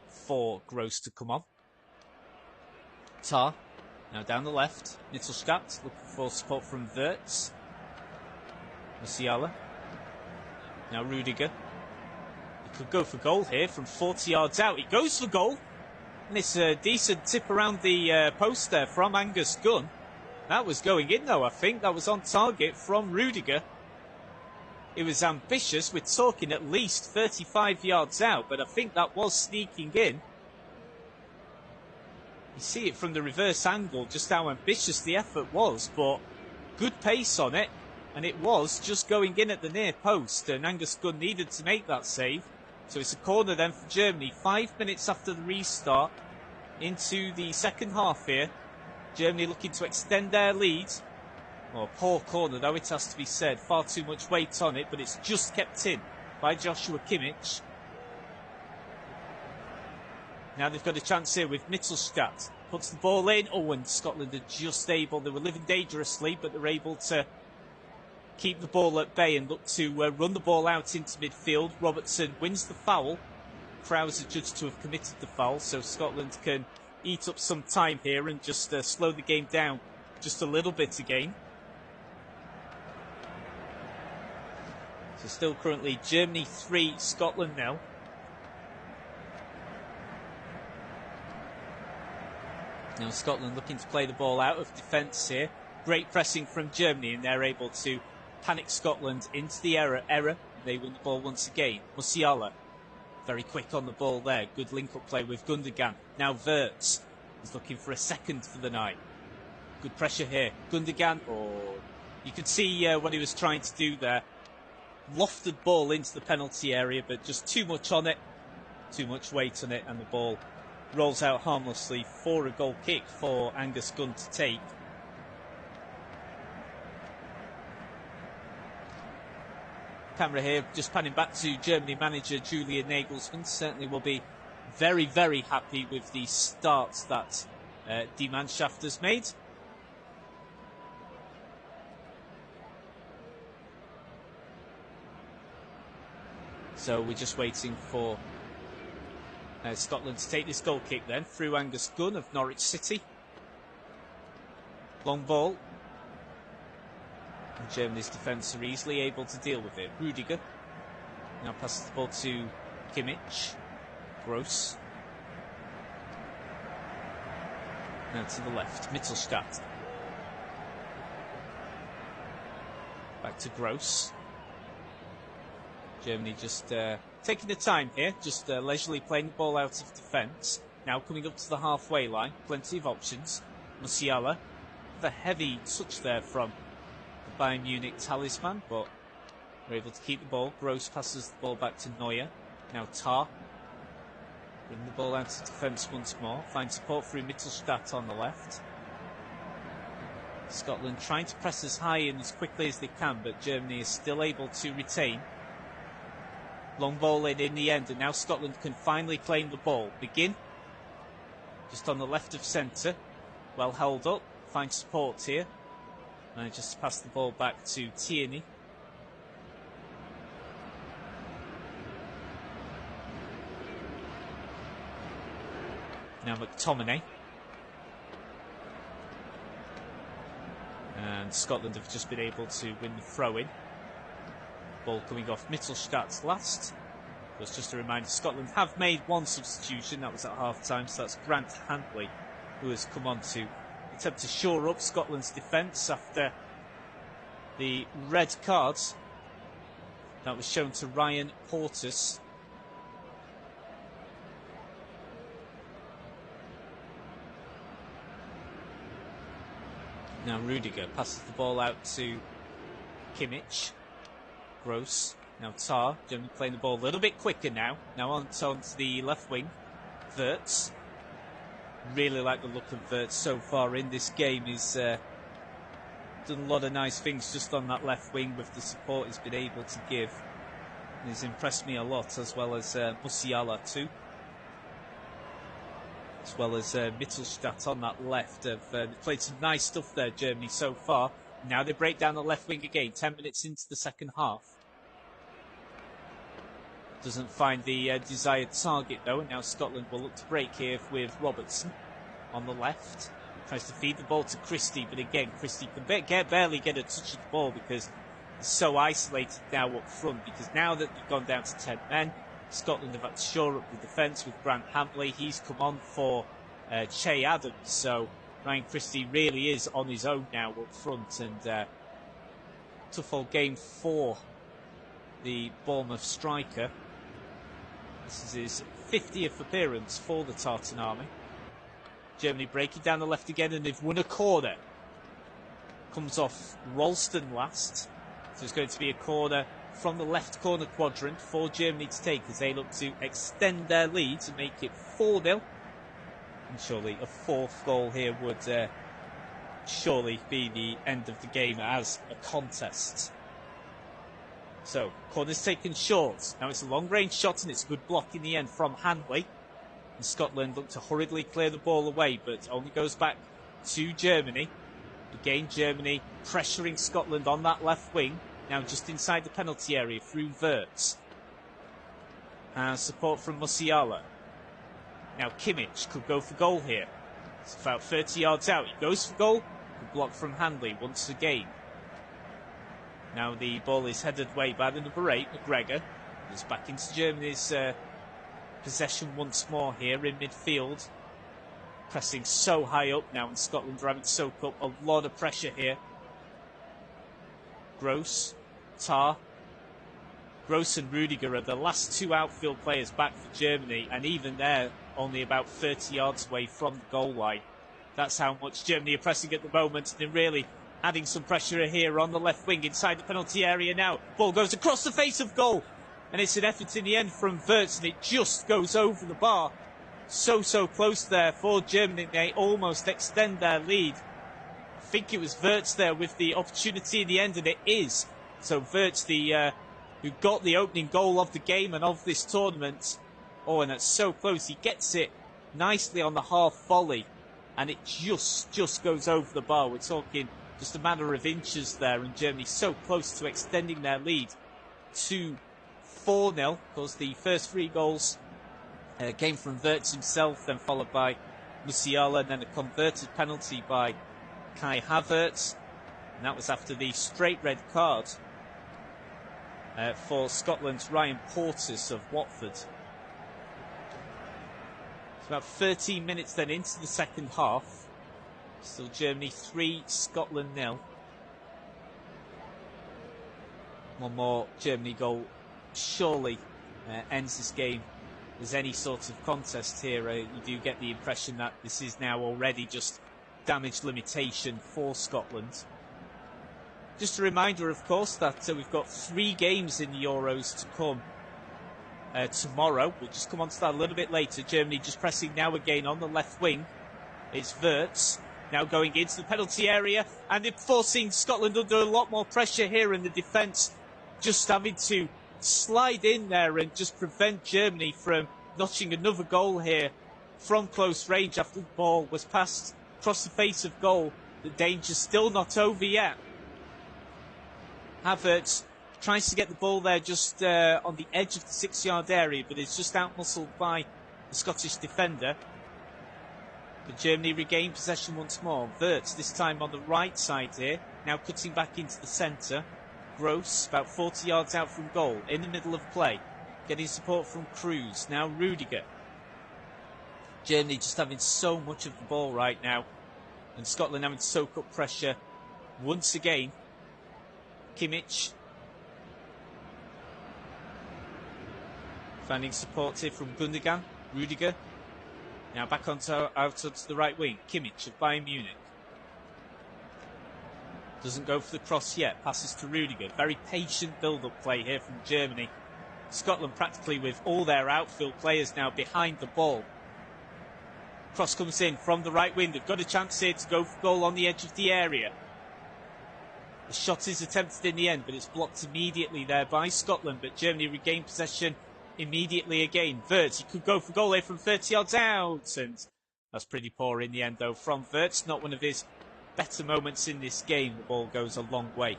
for Gross to come on. Tar. Now down the left. Mittelstadt looking for support from Wirtz. Musiala. Now Rudiger. He could go for goal here from 40 yards out. He goes for goal. And it's a decent tip around the post there from Angus Gunn. That was going in though, I think. That was on target from Rudiger. It was ambitious. We're talking at least 35 yards out, but I think that was sneaking in. You see it from the reverse angle, just how ambitious the effort was, but good pace on it. And it was just going in at the near post, and Angus Gunn needed to make that save. So it's a corner then for Germany. 5 minutes after the restart into the second half here. Germany looking to extend their lead. Oh, poor corner though, it has to be said. Far too much weight on it, but it's just kept in by Joshua Kimmich. Now they've got a chance here with Mittelstadt. Puts the ball in. Oh, and Scotland are just able. They were living dangerously, but they're able to keep the ball at bay and look to run the ball out into midfield. Robertson wins the foul. Krause judged to have committed the foul, so Scotland can eat up some time here and just slow the game down just a little bit again. So still currently Germany 3, Scotland 0. Now Scotland looking to play the ball out of defence here. Great pressing from Germany, and they're able to panic Scotland into the error. They win the ball once again. Musiala, very quick on the ball there. Good link-up play with Gundogan. Now Wirtz is looking for a second for the night. Good pressure here. Gundogan, you could see what he was trying to do there. Lofted ball into the penalty area, but just too much on it. Too much weight on it, and the ball rolls out harmlessly for a goal kick for Angus Gunn to take. Camera here just panning back to Germany manager Julian Nagelsmann. Certainly will be very, very happy with the start that Die Mannschaft has made. So we're just waiting for Scotland to take this goal kick then through Angus Gunn of Norwich City. Long ball. And Germany's defence are easily able to deal with it. Rudiger now passes the ball to Kimmich. Gross. Now to the left. Mittelstadt. Back to Gross. Germany just taking the time here, just leisurely playing the ball out of defence. Now coming up to the halfway line, plenty of options. Musiala, the heavy touch there from the Bayern Munich talisman, but they're able to keep the ball. Gross passes the ball back to Neuer. Now Tar, bring the ball out of defence once more. Finds support through Mittelstadt on the left. Scotland trying to press as high and as quickly as they can, but Germany is still able to retain. Long ball in the end, and now Scotland can finally claim the ball. Begin just on the left of centre, well held up, finds support here, and just pass the ball back to Tierney. Now McTominay, and Scotland have just been able to win the throw-in. Ball coming off Mittelstadt's last. But just a reminder, Scotland have made one substitution. That was at half-time, so that's Grant Hanley, who has come on to attempt to shore up Scotland's defence after the red card that was shown to Ryan Porteous. Now Rudiger passes the ball out to Kimmich. Gross Now Tar, Germany playing the ball a little bit quicker now. Now onto the left wing. Wirtz. Really like the look of Wirtz so far in this game. He's done a lot of nice things just on that left wing with the support he's been able to give. And he's impressed me a lot, as well as Musiala too. As well as Mittelstadt on that left. They've played some nice stuff there, Germany, so far. Now they break down the left wing again, 10 minutes into the second half. Doesn't find the desired target though, and now Scotland will look to break here with Robertson on the left. Tries to feed the ball to Christie, but again, Christie can barely get a touch of the ball because he's so isolated now up front. Because now that they've gone down to 10 men, Scotland have had to shore up the defence with Grant Hamley. He's come on for Che Adams, so Ryan Christie really is on his own now up front, and tough old game for the Bournemouth striker. This is his 50th appearance for the Tartan Army. Germany breaking down the left again, and they've won a corner. Comes off Ralston last, so it's going to be a corner from the left corner quadrant for Germany to take as they look to extend their lead to make it 4-0. And surely a fourth goal here would surely be the end of the game as a contest. So, corner's taken short. Now it's a long-range shot and it's a good block in the end from Hanley. And Scotland look to hurriedly clear the ball away, but only goes back to Germany. Again, Germany pressuring Scotland on that left wing. Now just inside the penalty area through Wirtz. And support from Musiala. Now Kimmich could go for goal here. It's about 30 yards out. He goes for goal. Good block from Hanley once again. Now the ball is headed away by the number 8, McGregor. It's back into Germany's possession once more here in midfield. Pressing so high up now, and Scotland are having to soak up a lot of pressure here. Gross, Tar. Gross and Rudiger are the last two outfield players back for Germany, and even they're only about 30 yards away from the goal line. That's how much Germany are pressing at the moment, and they're really adding some pressure here on the left wing inside the penalty area now. Ball goes across the face of goal, and it's an effort in the end from Wirtz, and it just goes over the bar. So close there for Germany. They almost extend their lead. I think it was Wirtz there with the opportunity in the end, and it is. So Wirtz, who got the opening goal of the game and of this tournament. Oh, and that's so close. He gets it nicely on the half volley, and it just goes over the bar. We're talking just a matter of inches there, and Germany so close to extending their lead to 4-0. Of course, the first 3 goals came from Wirtz himself, then followed by Musiala, and then a converted penalty by Kai Havertz. And that was after the straight red card for Scotland's Ryan Porteous of Watford. It's about 13 minutes then into the second half. Still Germany 3, Scotland 0. One more Germany goal surely ends this game as any sort of contest here. You do get the impression that this is now already just damage limitation for Scotland. Just a reminder, of course, that we've got 3 games in the Euros to come tomorrow. We'll just come on to that a little bit later. Germany just pressing now again on the left wing. It's Wirtz now going into the penalty area, and they're forcing Scotland under a lot more pressure here, in the defence just having to slide in there and just prevent Germany from notching another goal here from close range after the ball was passed across the face of goal. The danger's still not over yet. Havertz tries to get the ball there just on the edge of the 6-yard area, but it's just out-muscled by the Scottish defender. But Germany regain possession once more. Wirtz this time on the right side here, now cutting back into the centre. Gross about 40 yards out from goal, in the middle of play, getting support from Cruz. Now Rudiger. Germany just having so much of the ball right now, and Scotland having to soak up pressure once again. Kimmich finding support here from Gundogan. Rudiger now back out onto the right wing. Kimmich of Bayern Munich. Doesn't go for the cross yet. Passes to Rudiger. Very patient build-up play here from Germany. Scotland practically with all their outfield players now behind the ball. Cross comes in from the right wing. They've got a chance here to go for goal on the edge of the area. The shot is attempted in the end, but it's blocked immediately there by Scotland. But Germany regain possession immediately again. Wirtz, he could go for goal here from 30 yards out. And that's pretty poor in the end, though, from Wirtz. Not one of his better moments in this game. The ball goes a long way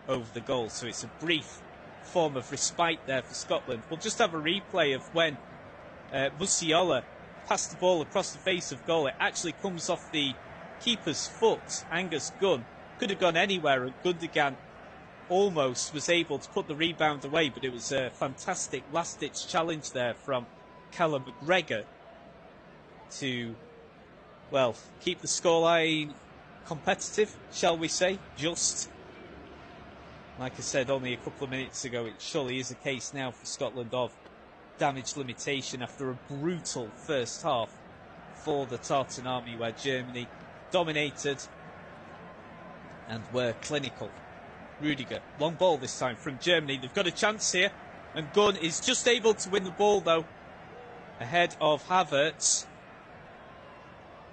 over the goal. So it's a brief form of respite there for Scotland. We'll just have a replay of when Musiala passed the ball across the face of goal. It actually comes off the keeper's foot. Angus Gunn could have gone anywhere, and Gundogan almost was able to put the rebound away, but it was a fantastic last-ditch challenge there from Callum McGregor to, well, keep the scoreline competitive, shall we say, just. Like I said only a couple of minutes ago, it surely is a case now for Scotland of damage limitation after a brutal first half for the Tartan Army, where Germany dominated and were clinical. Rudiger, long ball this time from Germany. They've got a chance here, and Gunn is just able to win the ball though, ahead of Havertz.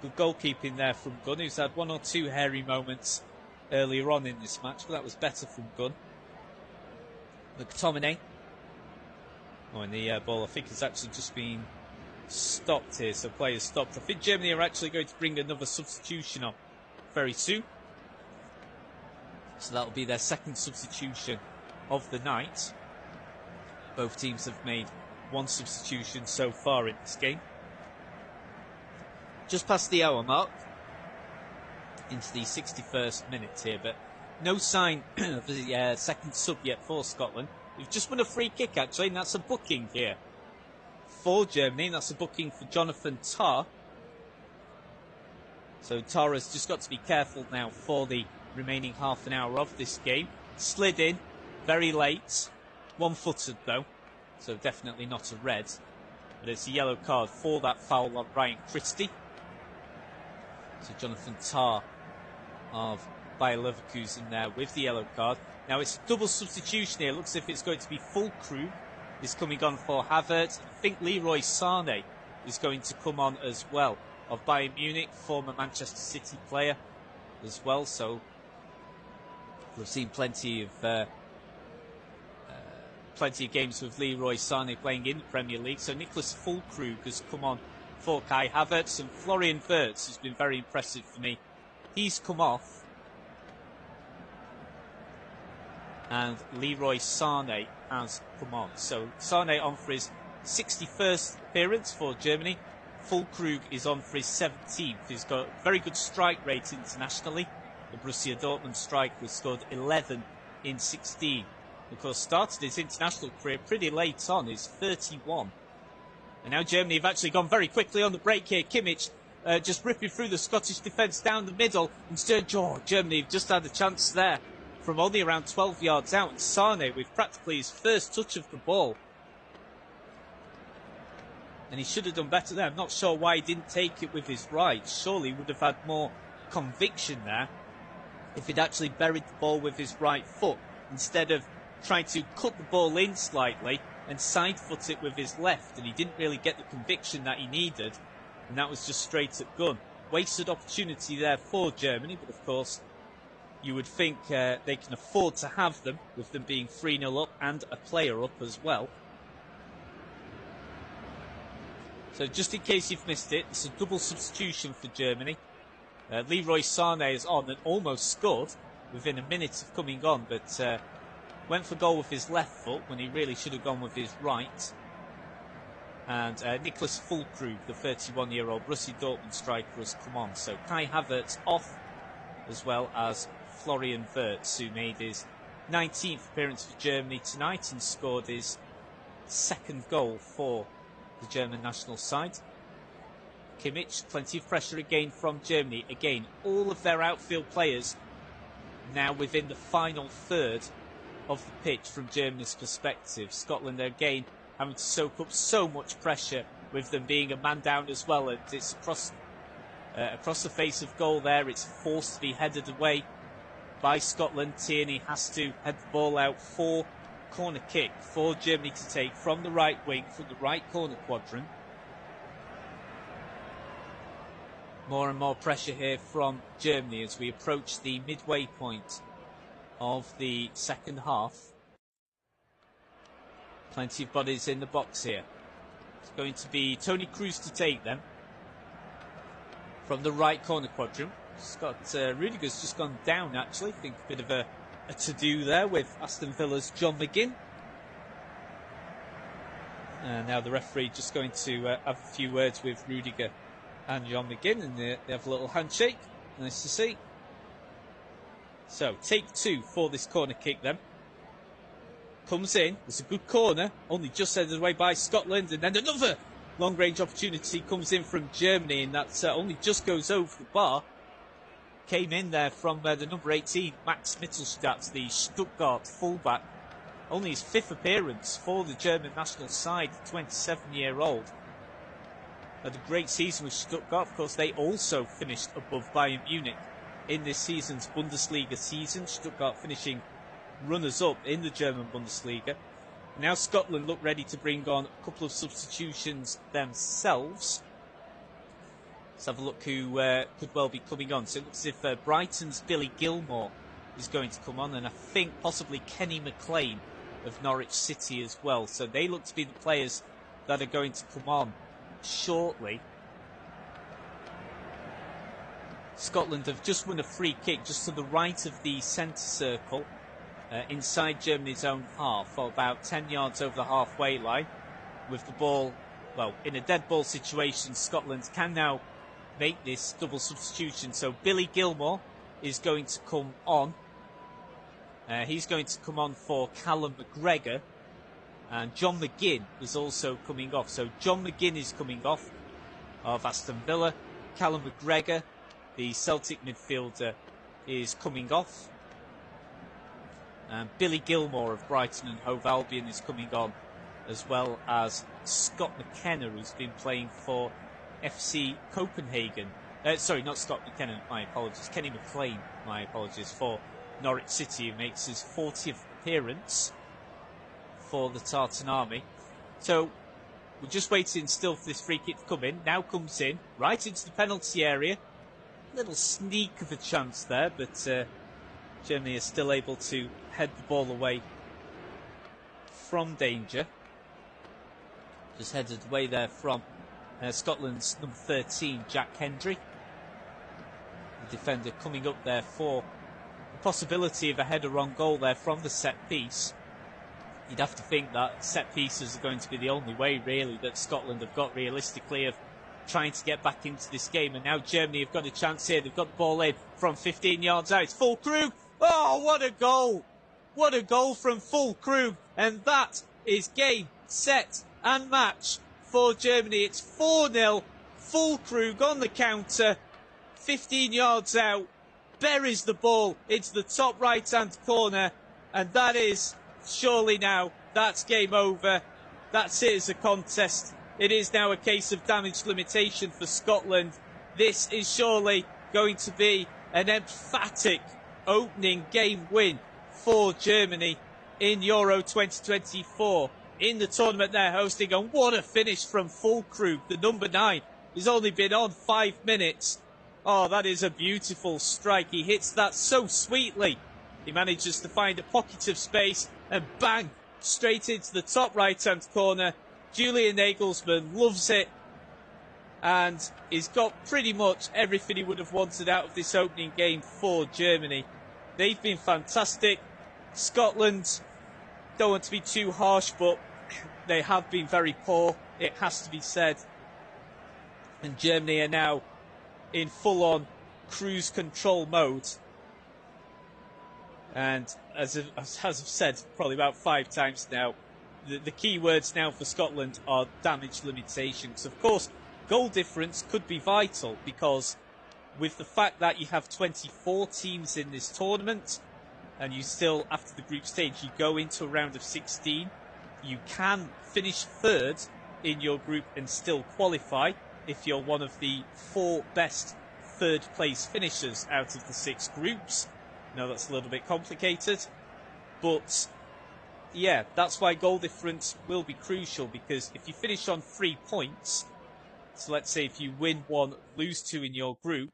Good goalkeeping there from Gunn, who's had one or two hairy moments earlier on in this match, but that was better from Gunn. McTominay. Oh, and the ball, I think, has actually just been stopped here, so players stopped. I think Germany are actually going to bring another substitution on very soon. So that'll be their second substitution of the night. Both teams have made one substitution so far in this game. Just past the hour mark, into the 61st minute here, but no sign of the second sub yet for Scotland. We've just won a free kick actually, and that's a booking here for Germany, and that's a booking for Jonathan Tah. So Tah has just got to be careful now for the remaining half an hour of this game. Slid in very late, one-footed though, so definitely not a red, but it's a yellow card for that foul on Ryan Christie. So Jonathan Tah of Bayer Leverkusen there with the yellow card. Now it's a double substitution here. Looks as if it's going to be Füllkrug is coming on for Havertz. I think Leroy Sané is going to come on as well, of Bayern Munich, former Manchester City player as well. So we've seen plenty of games with Leroy Sané playing in the Premier League. So Nicholas Füllkrug has come on for Kai Havertz, and Florian Wirtz has been very impressive for me. He's come off, and Leroy Sané has come on. So Sané on for his 61st appearance for Germany. Füllkrug is on for his 17th. He's got a very good strike rate internationally. The Borussia Dortmund striker scored 11 in 16. Of course, started his international career pretty late on. He's 31. And now Germany have actually gone very quickly on the break here. Kimmich just ripping through the Scottish defence down the middle. And Germany have just had a chance there from only around 12 yards out. And Sané with practically his first touch of the ball. And he should have done better there. I'm not sure why he didn't take it with his right. Surely he would have had more conviction there if he'd actually buried the ball with his right foot, instead of trying to cut the ball in slightly and side foot it with his left. And he didn't really get the conviction that he needed, and that was just straight at gun. Wasted opportunity there for Germany, but of course you would think they can afford to have them, with them being 3-0 up and a player up as well. So just in case you've missed it, it's a double substitution for Germany. Leroy Sané is on and almost scored within a minute of coming on, but went for goal with his left foot when he really should have gone with his right. And Nicholas Füllkrug, the 31-year-old Borussia Dortmund striker, has come on. So Kai Havertz off, as well as Florian Wirtz, who made his 19th appearance for Germany tonight and scored his second goal for the German national side. Kimmich, plenty of pressure again from Germany. Again, all of their outfield players now within the final third of the pitch from Germany's perspective. Scotland again having to soak up so much pressure with them being a man down as well, and it's across the face of goal there. It's forced to be headed away by Scotland. Tierney has to head the ball out for corner kick for Germany to take from the right wing, from the right corner quadrant. More and more pressure here from Germany as we approach the midway point of the second half. Plenty of bodies in the box here. It's going to be Toni Kroos to take them from the right corner quadrant. Scott Rudiger's just gone down, actually. I think a bit of a to-do there with Aston Villa's John McGinn. And now the referee just going to have a few words with Rudiger and John McGinn, and they have a little handshake. Nice to see. So, take 2 for this corner kick then. Comes in. It's a good corner. Only just headed away by Scotland. And then another long-range opportunity comes in from Germany, and that only just goes over the bar. Came in there from the number 18, Max Mittelstadt, the Stuttgart fullback. Only his 5th appearance for the German national side, 27-year-old. Had a great season with Stuttgart. Of course, they also finished above Bayern Munich in this season's Bundesliga season. Stuttgart finishing runners-up in the German Bundesliga. Now Scotland look ready to bring on a couple of substitutions themselves. Let's have a look who could well be coming on. So it looks as if Brighton's Billy Gilmour is going to come on, and I think possibly Kenny McLean of Norwich City as well. So they look to be the players that are going to come on shortly. Scotland have just won a free kick just to the right of the centre circle, inside Germany's own half, or about 10 yards over the halfway line. With the ball, well, in a dead ball situation, Scotland can now make this double substitution. So Billy Gilmour is going to come on. He's going to come on for Callum McGregor. And John McGinn is also coming off. So John McGinn is coming off of Aston Villa. Callum McGregor, the Celtic midfielder, is coming off. And Billy Gilmour of Brighton and Hove Albion is coming on, as well as Scott McKenna, who's been playing for FC Copenhagen. Sorry, not Scott McKenna, my apologies. Kenny McLean, my apologies, for Norwich City, who makes his 40th appearance for the Tartan Army. So we're just waiting still for this free kick to come in. Now comes in, right into the penalty area. Little sneak of a chance there, but Germany is still able to head the ball away from danger. Just headed away there from Scotland's number 13, Jack Hendry. The defender coming up there for the possibility of a header on goal there from the set piece. You'd have to think that set pieces are going to be the only way, really, that Scotland have got realistically of trying to get back into this game. And now Germany have got a chance here. They've got the ball in from 15 yards out. It's Füllkrug. Oh, what a goal! What a goal from Füllkrug. And that is game, set and match for Germany. It's 4-0. Füllkrug on the counter. 15 yards out. Buries the ball into the top right-hand corner. And that is, surely now, that's game over. That's it as a contest. It is now a case of damage limitation for Scotland. This is surely going to be an emphatic opening game win for Germany in Euro 2024 in the tournament they're hosting. And what a finish from Füllkrug, the number 9. He's only been on 5 minutes. Oh, that is a beautiful strike. He hits that so sweetly. He manages to find a pocket of space and bang, straight into the top right-hand corner. Julian Nagelsmann loves it, and he's got pretty much everything he would have wanted out of this opening game for Germany. They've been fantastic. Scotland, don't want to be too harsh, but they have been very poor, it has to be said. And Germany are now in full-on cruise control mode. And as I've said probably about 5 times now, the key words now for Scotland are damage limitations. Of course, goal difference could be vital, because with the fact that you have 24 teams in this tournament, and you still, after the group stage, you go into a round of 16, you can finish 3rd in your group and still qualify if you're one of the 4 best 3rd place finishers out of the 6 groups. know that's a little bit complicated, but yeah, that's why goal difference will be crucial, because if you finish on 3 points, so let's say if you win 1, lose 2 in your group,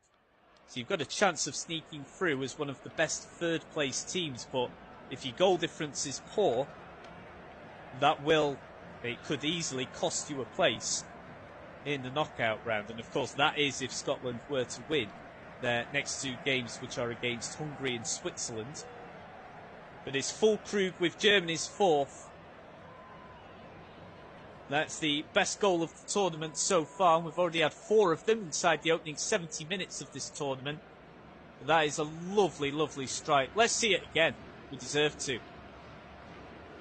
so you've got a chance of sneaking through as one of the best third place teams. But if your goal difference is poor, it could easily cost you a place in the knockout round. And of course that is if Scotland were to win their next 2 games, which are against Hungary and Switzerland. But it's Füllkrug with Germany's 4th. That's the best goal of the tournament so far. We've already had 4 of them inside the opening 70 minutes of this tournament. That is a lovely, lovely strike. Let's see it again. We deserve to.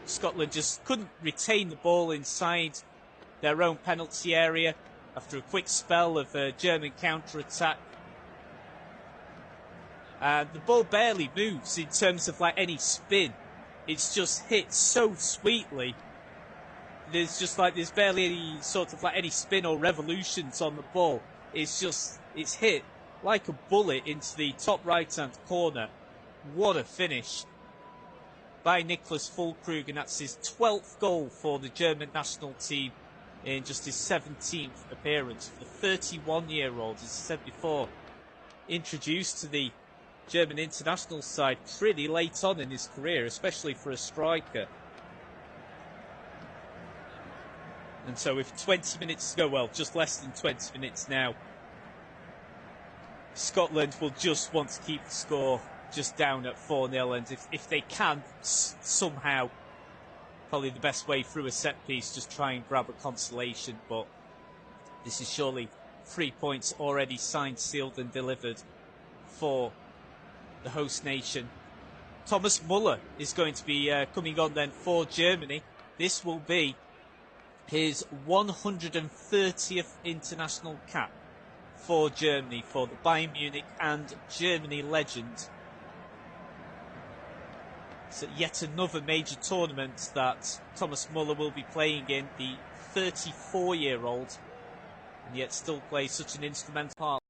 Scotland just couldn't retain the ball inside their own penalty area after a quick spell of German counter-attack. And the ball barely moves in terms of like any spin. It's just hit so sweetly. There's barely any sort of like any spin or revolutions on the ball. It's hit like a bullet into the top right hand corner. What a finish by Niklas Füllkrug, and that's his 12th goal for the German national team in just his 17th appearance. The 31-year-old, as I said before, introduced to the German international side pretty late on in his career, especially for a striker. And so with 20 minutes to go, well, just less than 20 minutes now, Scotland will just want to keep the score just down at 4-0. And if they can, somehow, probably the best way through a set piece, just try and grab a consolation. But this is surely 3 points already signed, sealed and delivered for the host nation. Thomas Müller is going to be coming on then for Germany. This will be his 130th international cap for Germany, for the Bayern Munich and Germany legend. So yet another major tournament that Thomas Müller will be playing in, the 34-year-old, and yet still plays such an instrumental part.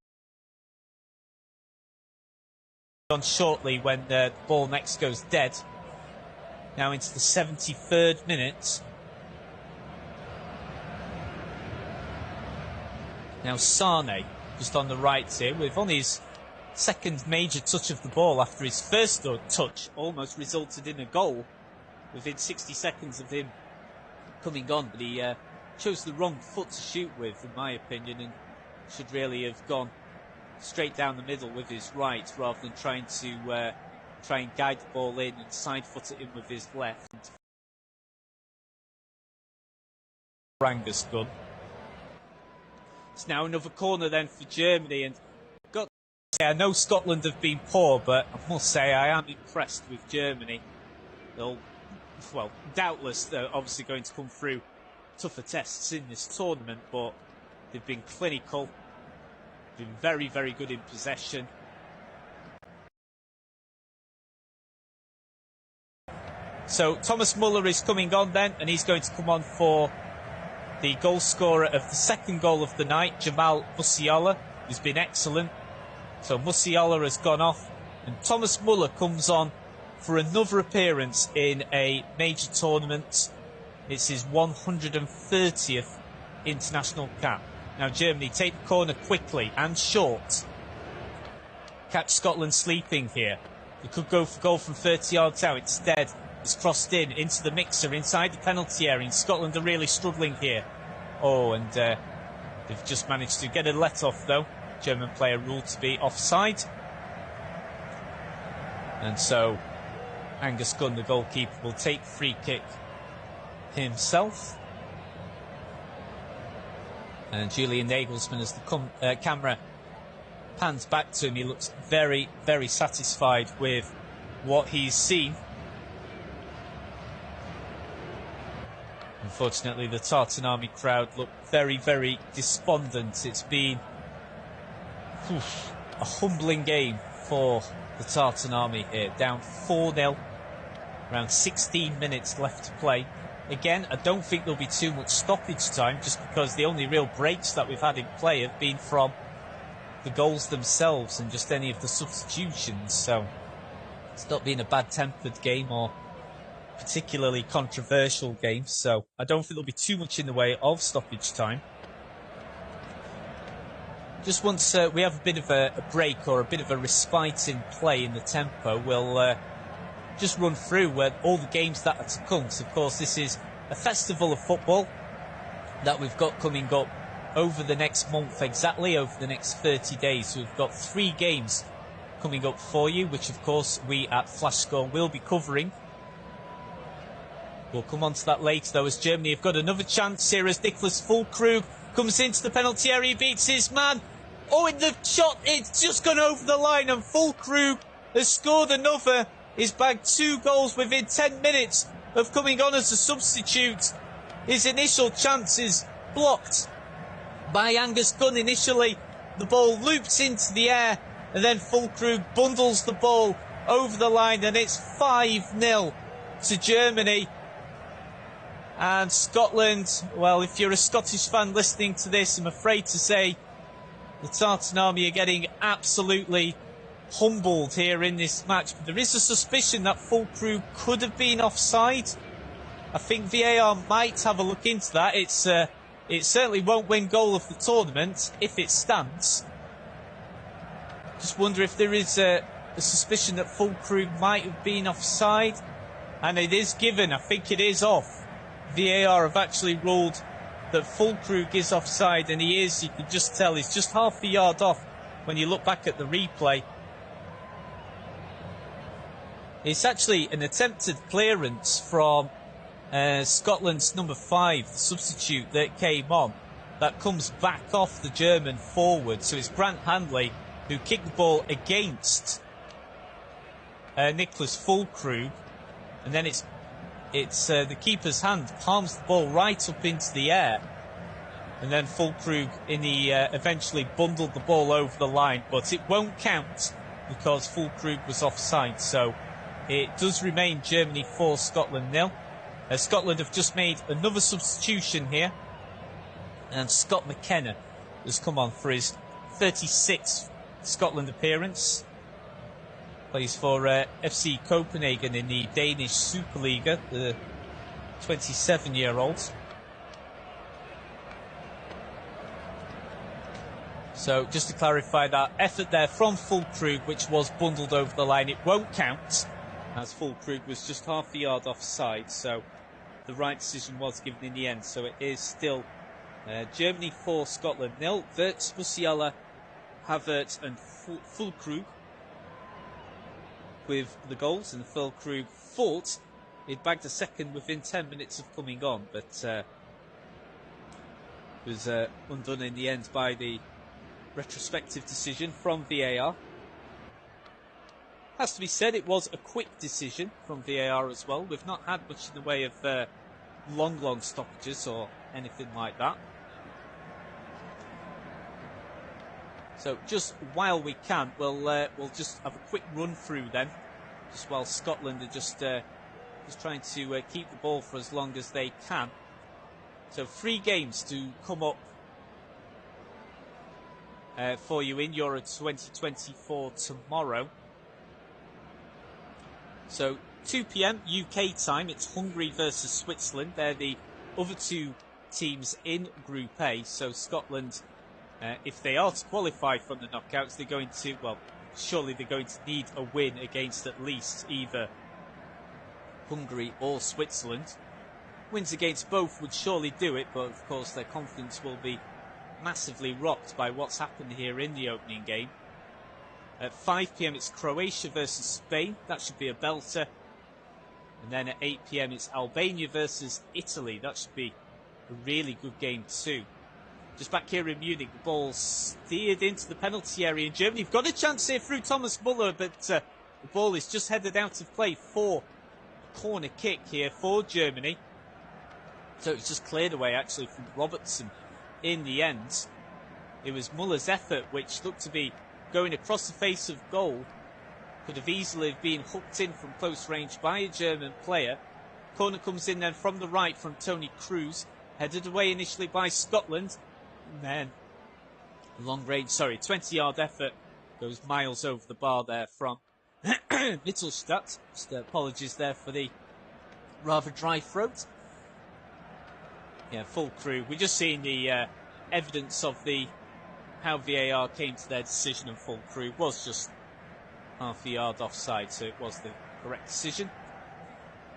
On shortly when the ball next goes dead. Now into the 73rd minute. Now Sane, just on the right here, with only his second major touch of the ball after his first touch almost resulted in a goal within 60 seconds of him coming on. But he chose the wrong foot to shoot with, in my opinion, and should really have gone straight down the middle with his right rather than trying to try and guide the ball in and side foot it in with his left. Angus Gunn. It's now another corner then for Germany, and got to say, I know Scotland have been poor, but I must say I am impressed with Germany. They'll, well, doubtless they're obviously going to come through tougher tests in this tournament, but they've been clinical, been very, very good in possession. So Thomas Müller is coming on then, and he's going to come on for the goal scorer of the second goal of the night, Jamal Musiala, who's been excellent. So Musiala has gone off, and Thomas Müller comes on for another appearance in a major tournament. It's his 130th international cap. Now Germany take the corner quickly and short. Catch Scotland sleeping here. They could go for goal from 30 yards out. Instead, it's crossed in into the mixer inside the penalty area, and Scotland are really struggling here. Oh, and they've just managed to get a let-off, though. German player ruled to be offside. And so Angus Gunn, the goalkeeper, will take the free kick himself. And Julian Nagelsmann, as the camera pans back to him, he looks very, very satisfied with what he's seen. Unfortunately, the Tartan Army crowd look very, very despondent. It's been a humbling game for the Tartan Army here. Down 4-0, around 16 minutes left to play. Again, I don't think there'll be too much stoppage time, just because the only real breaks that we've had in play have been from the goals themselves and just any of the substitutions. So It's not been a bad-tempered game or particularly controversial game, so I don't think there'll be too much in the way of stoppage time. Just once we have a bit of a break or a bit of a respite in play in the tempo, we'll just run through all the games that are to come. So, of course, this is a festival of football that we've got coming up over the next month exactly, over the next 30 days. So we've got 3 games coming up for you, which, of course, we at Flash Score will be covering. We'll come on to that later, though, as Germany have got another chance here as Niklas Füllkrug comes into the penalty area, beats his man. Oh, and the shot, it's just gone over the line, and Füllkrug has scored another. He's bagged 2 goals within 10 minutes of coming on as a substitute. His initial chance is blocked by Angus Gunn initially. The ball loops into the air, and then Füllkrug bundles the ball over the line, and it's 5-0 to Germany. And Scotland, well, if you're a Scottish fan listening to this, I'm afraid to say the Tartan Army are getting absolutely humbled here in this match. But there is a suspicion that Füllkrug could have been offside. I think VAR might have a look into that. It certainly won't win goal of the tournament if it stands. Just wonder if there is a suspicion that Füllkrug might have been offside. And it is given. I think it is off. VAR have actually ruled that Füllkrug is offside, and he is. You can just tell he's just half a yard off when you look back at the replay. It's actually an attempted clearance from Scotland's number 5, the substitute that came on, that comes back off the German forward. So it's Grant Handley who kicked the ball against Niklas Füllkrug, and then it's the keeper's hand palms the ball right up into the air, and then Füllkrug eventually bundled the ball over the line, but it won't count because Füllkrug was offside. So it does remain Germany 4, Scotland 0. Scotland have just made another substitution here, and Scott McKenna has come on for his 36th Scotland appearance. Plays for FC Copenhagen in the Danish Superliga, the 27-year-old. So just to clarify, that effort there from Füllkrug, which was bundled over the line, it won't count, as Füllkrug was just half a yard offside. So the right decision was given in the end. So it is still Germany 4, Scotland 0. Wirtz, Musiala, Havertz and Füllkrug with the goals, and Füllkrug thought he'd bagged a second within 10 minutes of coming on, but was undone in the end by the retrospective decision from VAR. Has to be said, it was a quick decision from VAR as well. We've not had much in the way of long stoppages or anything like that. So just while we can, we'll just have a quick run through then, just while Scotland are just trying to keep the ball for as long as they can. So 3 games to come up for you in Euro 2024 tomorrow. So 2 p.m. UK time, it's Hungary versus Switzerland. They're the other 2 teams in Group A. So Scotland, if they are to qualify from the knockouts, they're going to, well, surely they're going to need a win against at least either Hungary or Switzerland. Wins against both would surely do it, but of course their confidence will be massively rocked by what's happened here in the opening game. At 5 p.m. it's Croatia versus Spain. That should be a belter. And then at 8 p.m. it's Albania versus Italy. That should be a really good game too. Just back here in Munich, the ball steered into the penalty area in Germany. You've got a chance here through Thomas Muller, but the ball is just headed out of play for a corner kick here for Germany. So it's just cleared away actually from Robertson in the end. It was Muller's effort which looked to be going across the face of goal. Could have easily been hooked in from close range by a German player. Corner comes in then from the right from Tony Cruz. Headed away initially by Scotland. And then long range, 20-yard effort goes miles over the bar there from Mittelstadt. Just apologies there for the rather dry throat. Yeah, full crew. We're just seeing the evidence of how VAR came to their decision, and full crew was just half a yard offside, so it was the correct decision.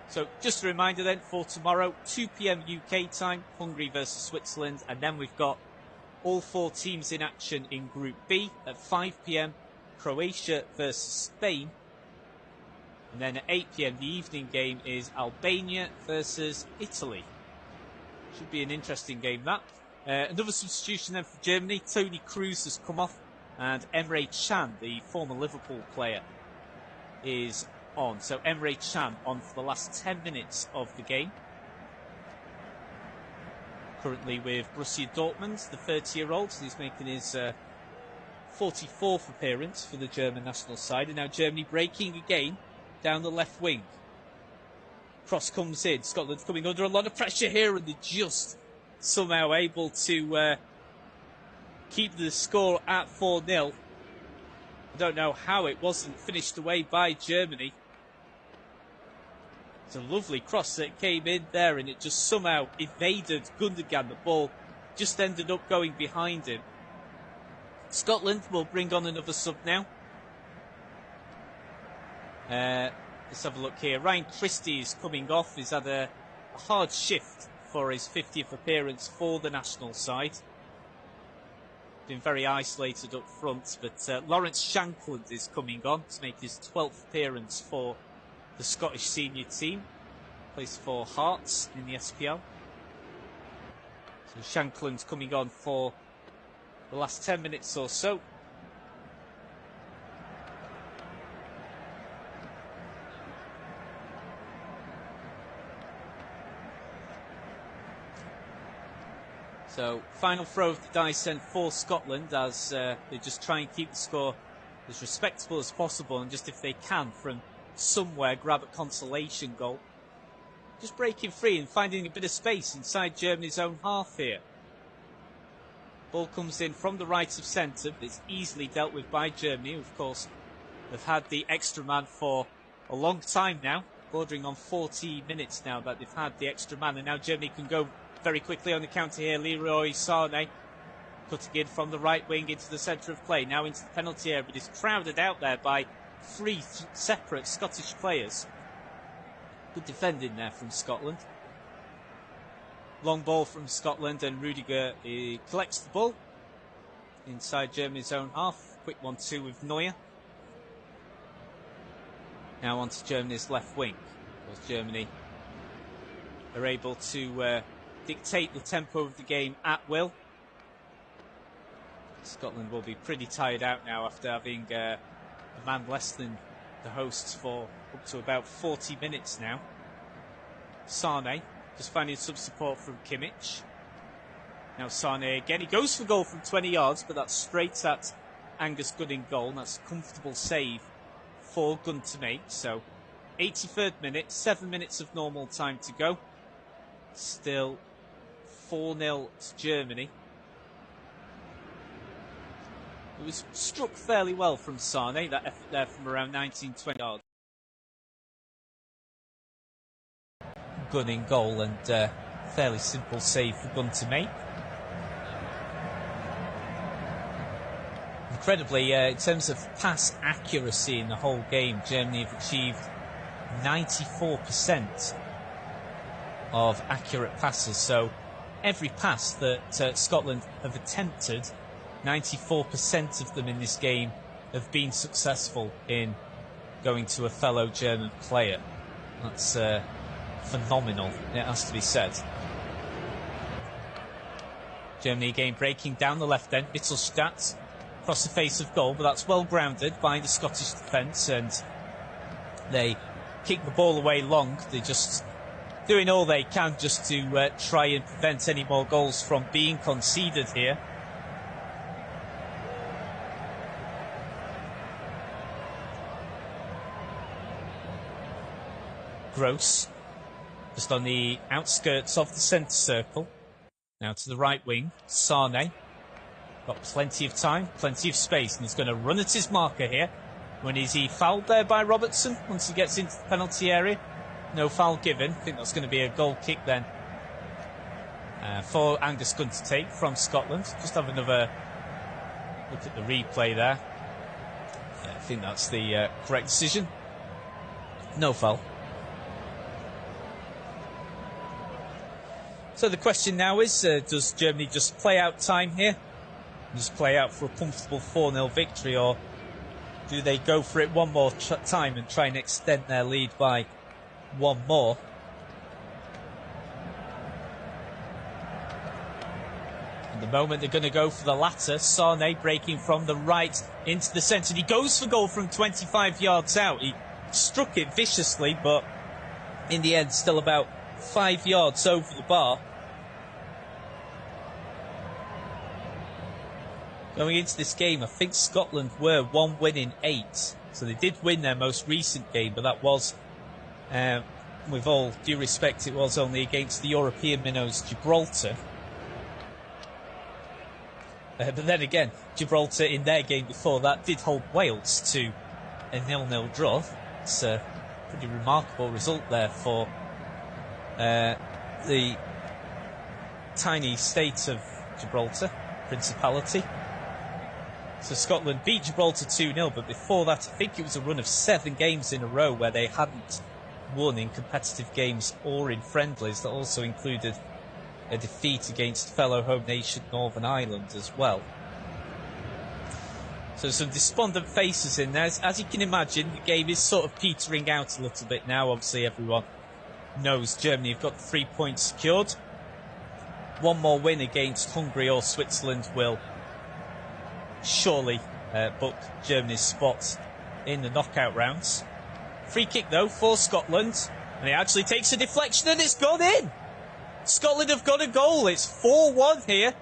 So just a reminder then, for tomorrow, 2 PM UK time, Hungary versus Switzerland, and then we've got all 4 teams in action in Group B at 5 PM, Croatia versus Spain. And then at 8 PM, the evening game is Albania versus Italy. Should be an interesting game, that. Another substitution then for Germany. Toni Kroos has come off, and Emre Can, the former Liverpool player, is on. So Emre Can on for the last 10 minutes of the game. Currently with Borussia Dortmund, the 30-year-old. He's making his 44th appearance for the German national side. And now Germany breaking again down the left wing. Cross comes in. Scotland coming under a lot of pressure here, and they're just somehow able to keep the score at 4-0. I don't know how it wasn't finished away by Germany. It's a lovely cross that came in there, and it just somehow evaded Gundogan. The ball just ended up going behind him. Scotland will bring on another sub now. Let's have a look here. Ryan Christie is coming off. He's had a hard shift for his 50th appearance for the national side. Been very isolated up front, but Lawrence Shankland is coming on to make his 12th appearance for the Scottish senior team. Plays for Hearts in the SPL. So Shankland's coming on for the last 10 minutes or so. So, final throw of the dice then for Scotland, as they just try and keep the score as respectable as possible, and just if they can from somewhere grab a consolation goal. Just breaking free and finding a bit of space inside Germany's own half here. Ball comes in from the right of centre, but it's easily dealt with by Germany, who of course have had the extra man for a long time now, bordering on 40 minutes now that they've had the extra man, and now Germany can go very quickly on the counter here. Leroy Sané cutting in from the right wing into the centre of play, now into the penalty area, but is crowded out there by 3 separate Scottish players. Good defending there from Scotland. Long ball from Scotland, and Rudiger collects the ball inside Germany's own half. Quick 1-2 with Neuer. Now on to Germany's left wing. As Germany are able to dictate the tempo of the game at will. Scotland will be pretty tired out now after having a man less than the hosts for up to about 40 minutes now. Sané just finding some support from Kimmich. Now Sané again. He goes for goal from 20 yards, but that's straight at Angus Gunn in goal. And that's a comfortable save for Gunn to make. So 83rd minute, 7 minutes of normal time to go. Still 4-0 to Germany. It was struck fairly well from Sané, that effort there from around 19-20 yards. Gunn in goal, and fairly simple save for Gunn to make. Incredibly, in terms of pass accuracy in the whole game, Germany have achieved 94% of accurate passes. So every pass that Scotland have attempted, 94% of them in this game have been successful in going to a fellow German player. That's phenomenal, it has to be said. Germany again breaking down the left end. Mittelstadt across the face of goal, but that's well grounded by the Scottish defence, and they kick the ball away long. They're just doing all they can just to try and prevent any more goals from being conceded here. Gross, just on the outskirts of the centre circle. Now to the right wing, Sané. Got plenty of time, plenty of space, and he's going to run at his marker here. When is he fouled there by Robertson once he gets into the penalty area? No foul given. I think that's going to be a goal kick then for Angus Gunn to take from Scotland. Just have another look at the replay there. Yeah, I think that's the correct decision. No foul. So the question now is, does Germany just play out time here? Just play out for a comfortable 4-0 victory, or do they go for it one more time and try and extend their lead by one more? At the moment they're going to go for the latter. Sane breaking from the right into the centre. He goes for goal from 25 yards out. He struck it viciously, but in the end still about 5 yards over the bar. Going into this game, I think Scotland were 1 win in 8. So they did win their most recent game, but that was, with all due respect, it was only against the European minnows Gibraltar. But then again, Gibraltar in their game before that did hold Wales to a 0-0 draw. It's a pretty remarkable result there for the tiny state of Gibraltar, Principality. So Scotland beat Gibraltar 2-0, but before that I think it was a run of 7 games in a row where they hadn't won in competitive games or in friendlies. That also included a defeat against fellow home nation Northern Ireland as well. So some despondent faces in there. As you can imagine, the game is sort of petering out a little bit now. Obviously everyone knows Germany have got 3 points secured. One more win against Hungary or Switzerland will surely book Germany's spot in the knockout rounds. Free kick though for Scotland, and it actually takes a deflection and it's gone in. Scotland have got a goal. It's 4-1 here,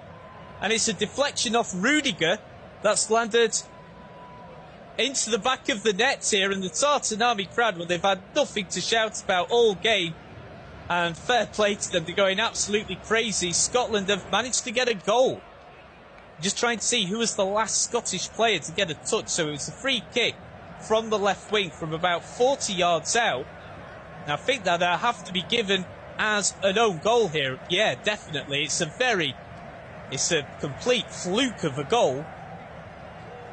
and it's a deflection off Rudiger that's landed into the back of the net here, and the Tartan Army crowd, well, they've had nothing to shout about all game, and fair play to them. They're going absolutely crazy. Scotland have managed to get a goal. Just trying to see who was the last Scottish player to get a touch. So it was a free kick from the left wing from about 40 yards out. Now I think that have to be given as an own goal here. Yeah, definitely. It's a complete fluke of a goal.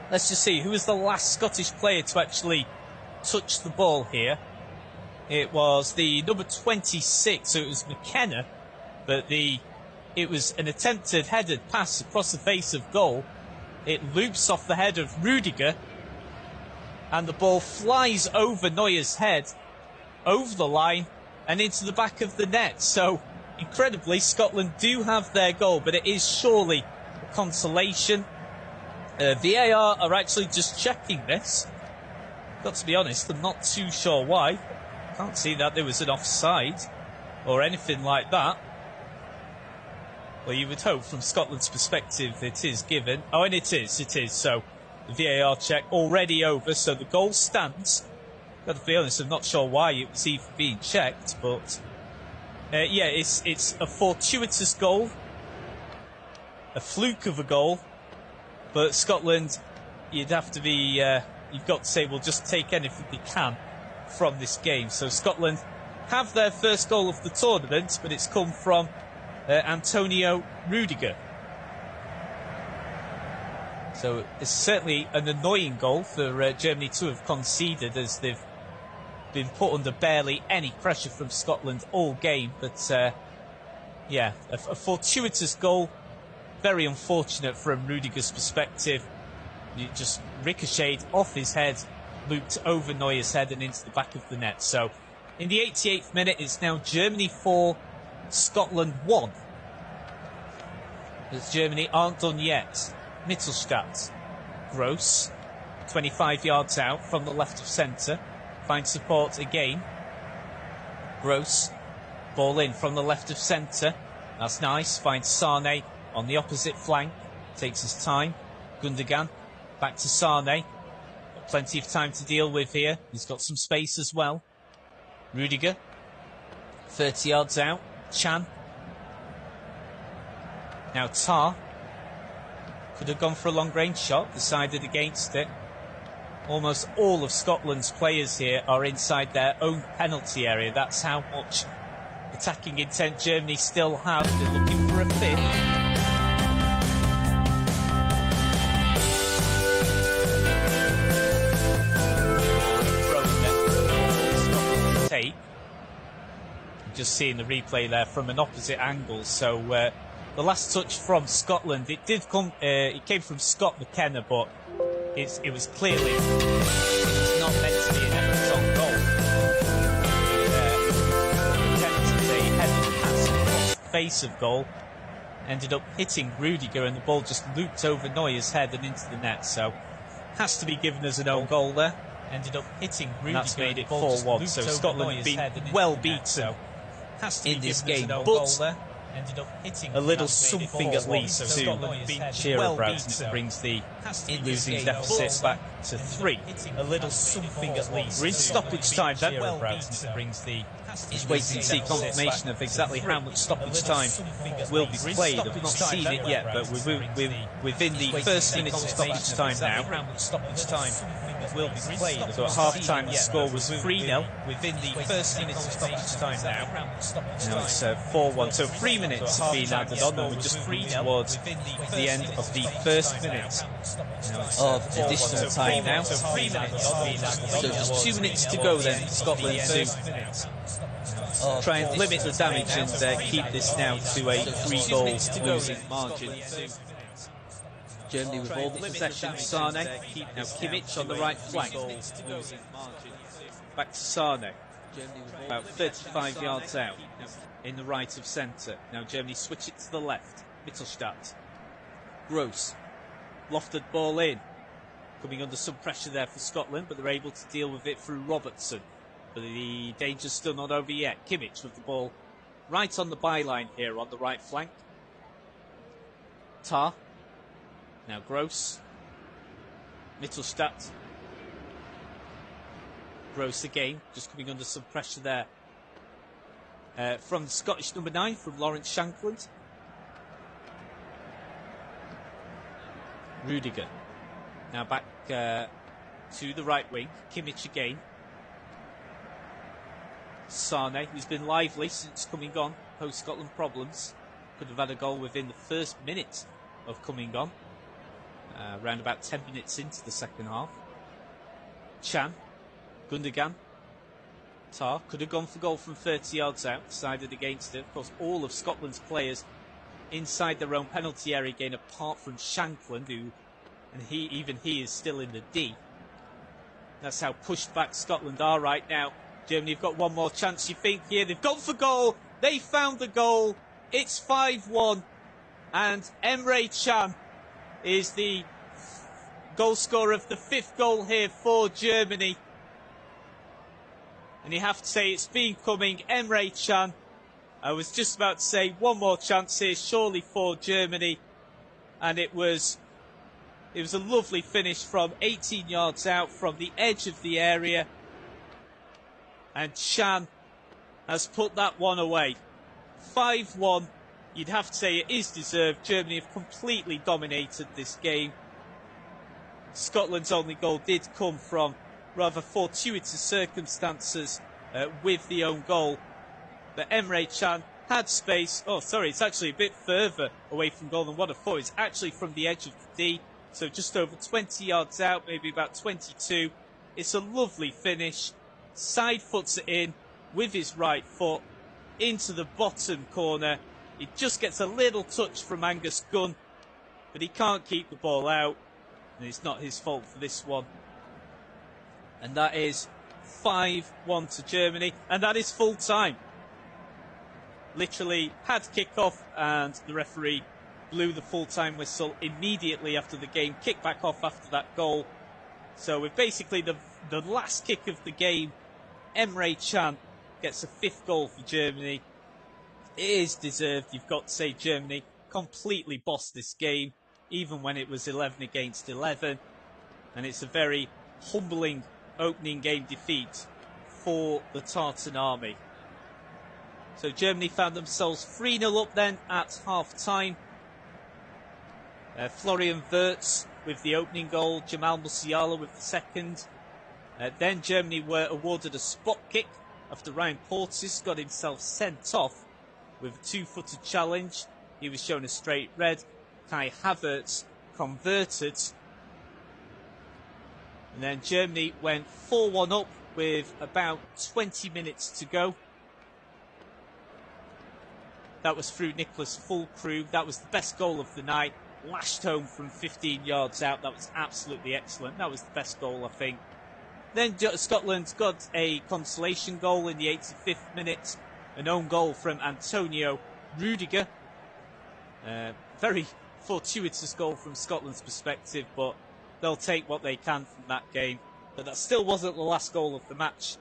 Let's just see who was the last Scottish player to actually touch the ball here. It was the number 26, so it was McKenna, but it was an attempted headed pass across the face of goal. It loops off the head of Rudiger, and the ball flies over Neuer's head, over the line, and into the back of the net. So, incredibly, Scotland do have their goal, but it is surely a consolation. VAR are actually just checking this. Got to be honest, I'm not too sure why. Can't see that there was an offside or anything like that. Well, you would hope from Scotland's perspective it is given. Oh, and it is. So the VAR check already over, so the goal stands. Got to be honest, I'm not sure why it was even being checked, but yeah, it's a fortuitous goal, a fluke of a goal. But Scotland, you'd have to be, you've got to say, we'll just take anything they can from this game. So Scotland have their first goal of the tournament, but it's come from Antonio Rudiger. So it's certainly an annoying goal for Germany to have conceded, as they've been put under barely any pressure from Scotland all game. But yeah, a fortuitous goal. Very unfortunate from Rudiger's perspective. It just ricocheted off his head, looped over Neuer's head and into the back of the net. So in the 88th minute, it's now Germany 4, Scotland 1. As Germany aren't done yet. Mittelstadt. Gross, 25 yards out from the left of centre. Finds support again. Gross. Ball in from the left of centre. That's nice. Finds Sane on the opposite flank. Takes his time. Gundogan. Back to Sane. Got plenty of time to deal with here. He's got some space as well. Rudiger. 30 yards out. Chan. Now Tar. Could have gone for a long range shot. Decided against it. Almost all of Scotland's players here are inside their own penalty area. That's how much attacking intent Germany still have. They're looking for a fifth. Just seeing the replay there from an opposite angle. So the last touch from Scotland, it came from Scott McKenna, but it was clearly not meant to be an Everton goal. Attempted a headed pass across the face of goal, ended up hitting Rudiger, and the ball just looped over Neuer's head and into the net. So has to be given as an own goal there. Ended up hitting Rudiger. That's made it 4-1. So Scotland have been well beaten in this game, but ended up hitting a little something at least to cheer about, and it brings the losing deficit back to 3. A little something at least. We're in stoppage time then. Just waiting to see confirmation of exactly how much stoppage time will be played. I've not seen it yet, but we're within the first minutes of stoppage time now. Will be played. So at half time the score was 3-0 within the first minutes of stoppage time now. Now it's 4-1. So 3 minutes have been added on, and we're just 3 towards the end of the first minute of additional time now. So 3 minutes. So just 2 minutes to go then for Scotland to try and limit the damage and keep this now to a 3-goal losing margin. Germany with all the possession. Sane. Now Kimmich on the right flank. Back to Sane. About 35 yards out in the right of centre. Now Germany switch it to the left. Mittelstadt. Gross. Lofted ball in. Coming under some pressure there for Scotland, but they're able to deal with it through Robertson. But the danger's still not over yet. Kimmich with the ball right on the byline here on the right flank. Tah. Now Gross. Mittelstadt. Gross again, just coming under some pressure there. From the Scottish number 9, from Lawrence Shankland. Rudiger. Now back to the right wing. Kimmich again. Sane, who's been lively since coming on, post-Scotland problems. Could have had a goal within the first minute of coming on. Around about 10 minutes into the second half. Chan, Gundogan, Tah could have gone for goal from 30 yards out, decided against it. Of course, all of Scotland's players inside their own penalty area again, apart from Shankland, even he is still in the D. That's how pushed back Scotland are right now. Germany have got one more chance, you think, here. They've gone for goal. They found the goal. It's 5-1, and Emre Can is the goal scorer of the 5th goal here for Germany. And you have to say it's been coming. Emre Can. I was just about to say one more chance here, surely for Germany. And it was a lovely finish from 18 yards out, from the edge of the area. And Can has put that one away. 5-1. You'd have to say it is deserved. Germany have completely dominated this game. Scotland's only goal did come from rather fortuitous circumstances with the own goal. But Emre Can had space. Oh, sorry, it's actually a bit further away from goal than what I thought. It's actually from the edge of the D. So just over 20 yards out, maybe about 22. It's a lovely finish. Side foots it in with his right foot into the bottom corner. He just gets a little touch from Angus Gunn, but he can't keep the ball out, and it's not his fault for this one. And that is 5-1 to Germany, and that is full time. Literally had kick-off, and the referee blew the full-time whistle immediately after the game, kicked back off after that goal. So with basically the last kick of the game, Emre Can gets a 5th goal for Germany. It is deserved. You've got to say Germany completely bossed this game, even when it was 11 against 11. And it's a very humbling opening game defeat for the Tartan Army. So Germany found themselves 3-0 up then at half-time. Florian Wirtz with the opening goal, Jamal Musiala with the second. Then Germany were awarded a spot kick after Ryan Porteous got himself sent off with a two-footed challenge. He was shown a straight red. Kai Havertz converted. And then Germany went 4-1 up with about 20 minutes to go. That was through Nicholas Füllkrug. That was the best goal of the night. Lashed home from 15 yards out. That was absolutely excellent. That was the best goal, I think. Then Scotland got a consolation goal in the 85th minute. An own goal from Antonio Rudiger. Very fortuitous goal from Scotland's perspective, but they'll take what they can from that game. But that still wasn't the last goal of the match.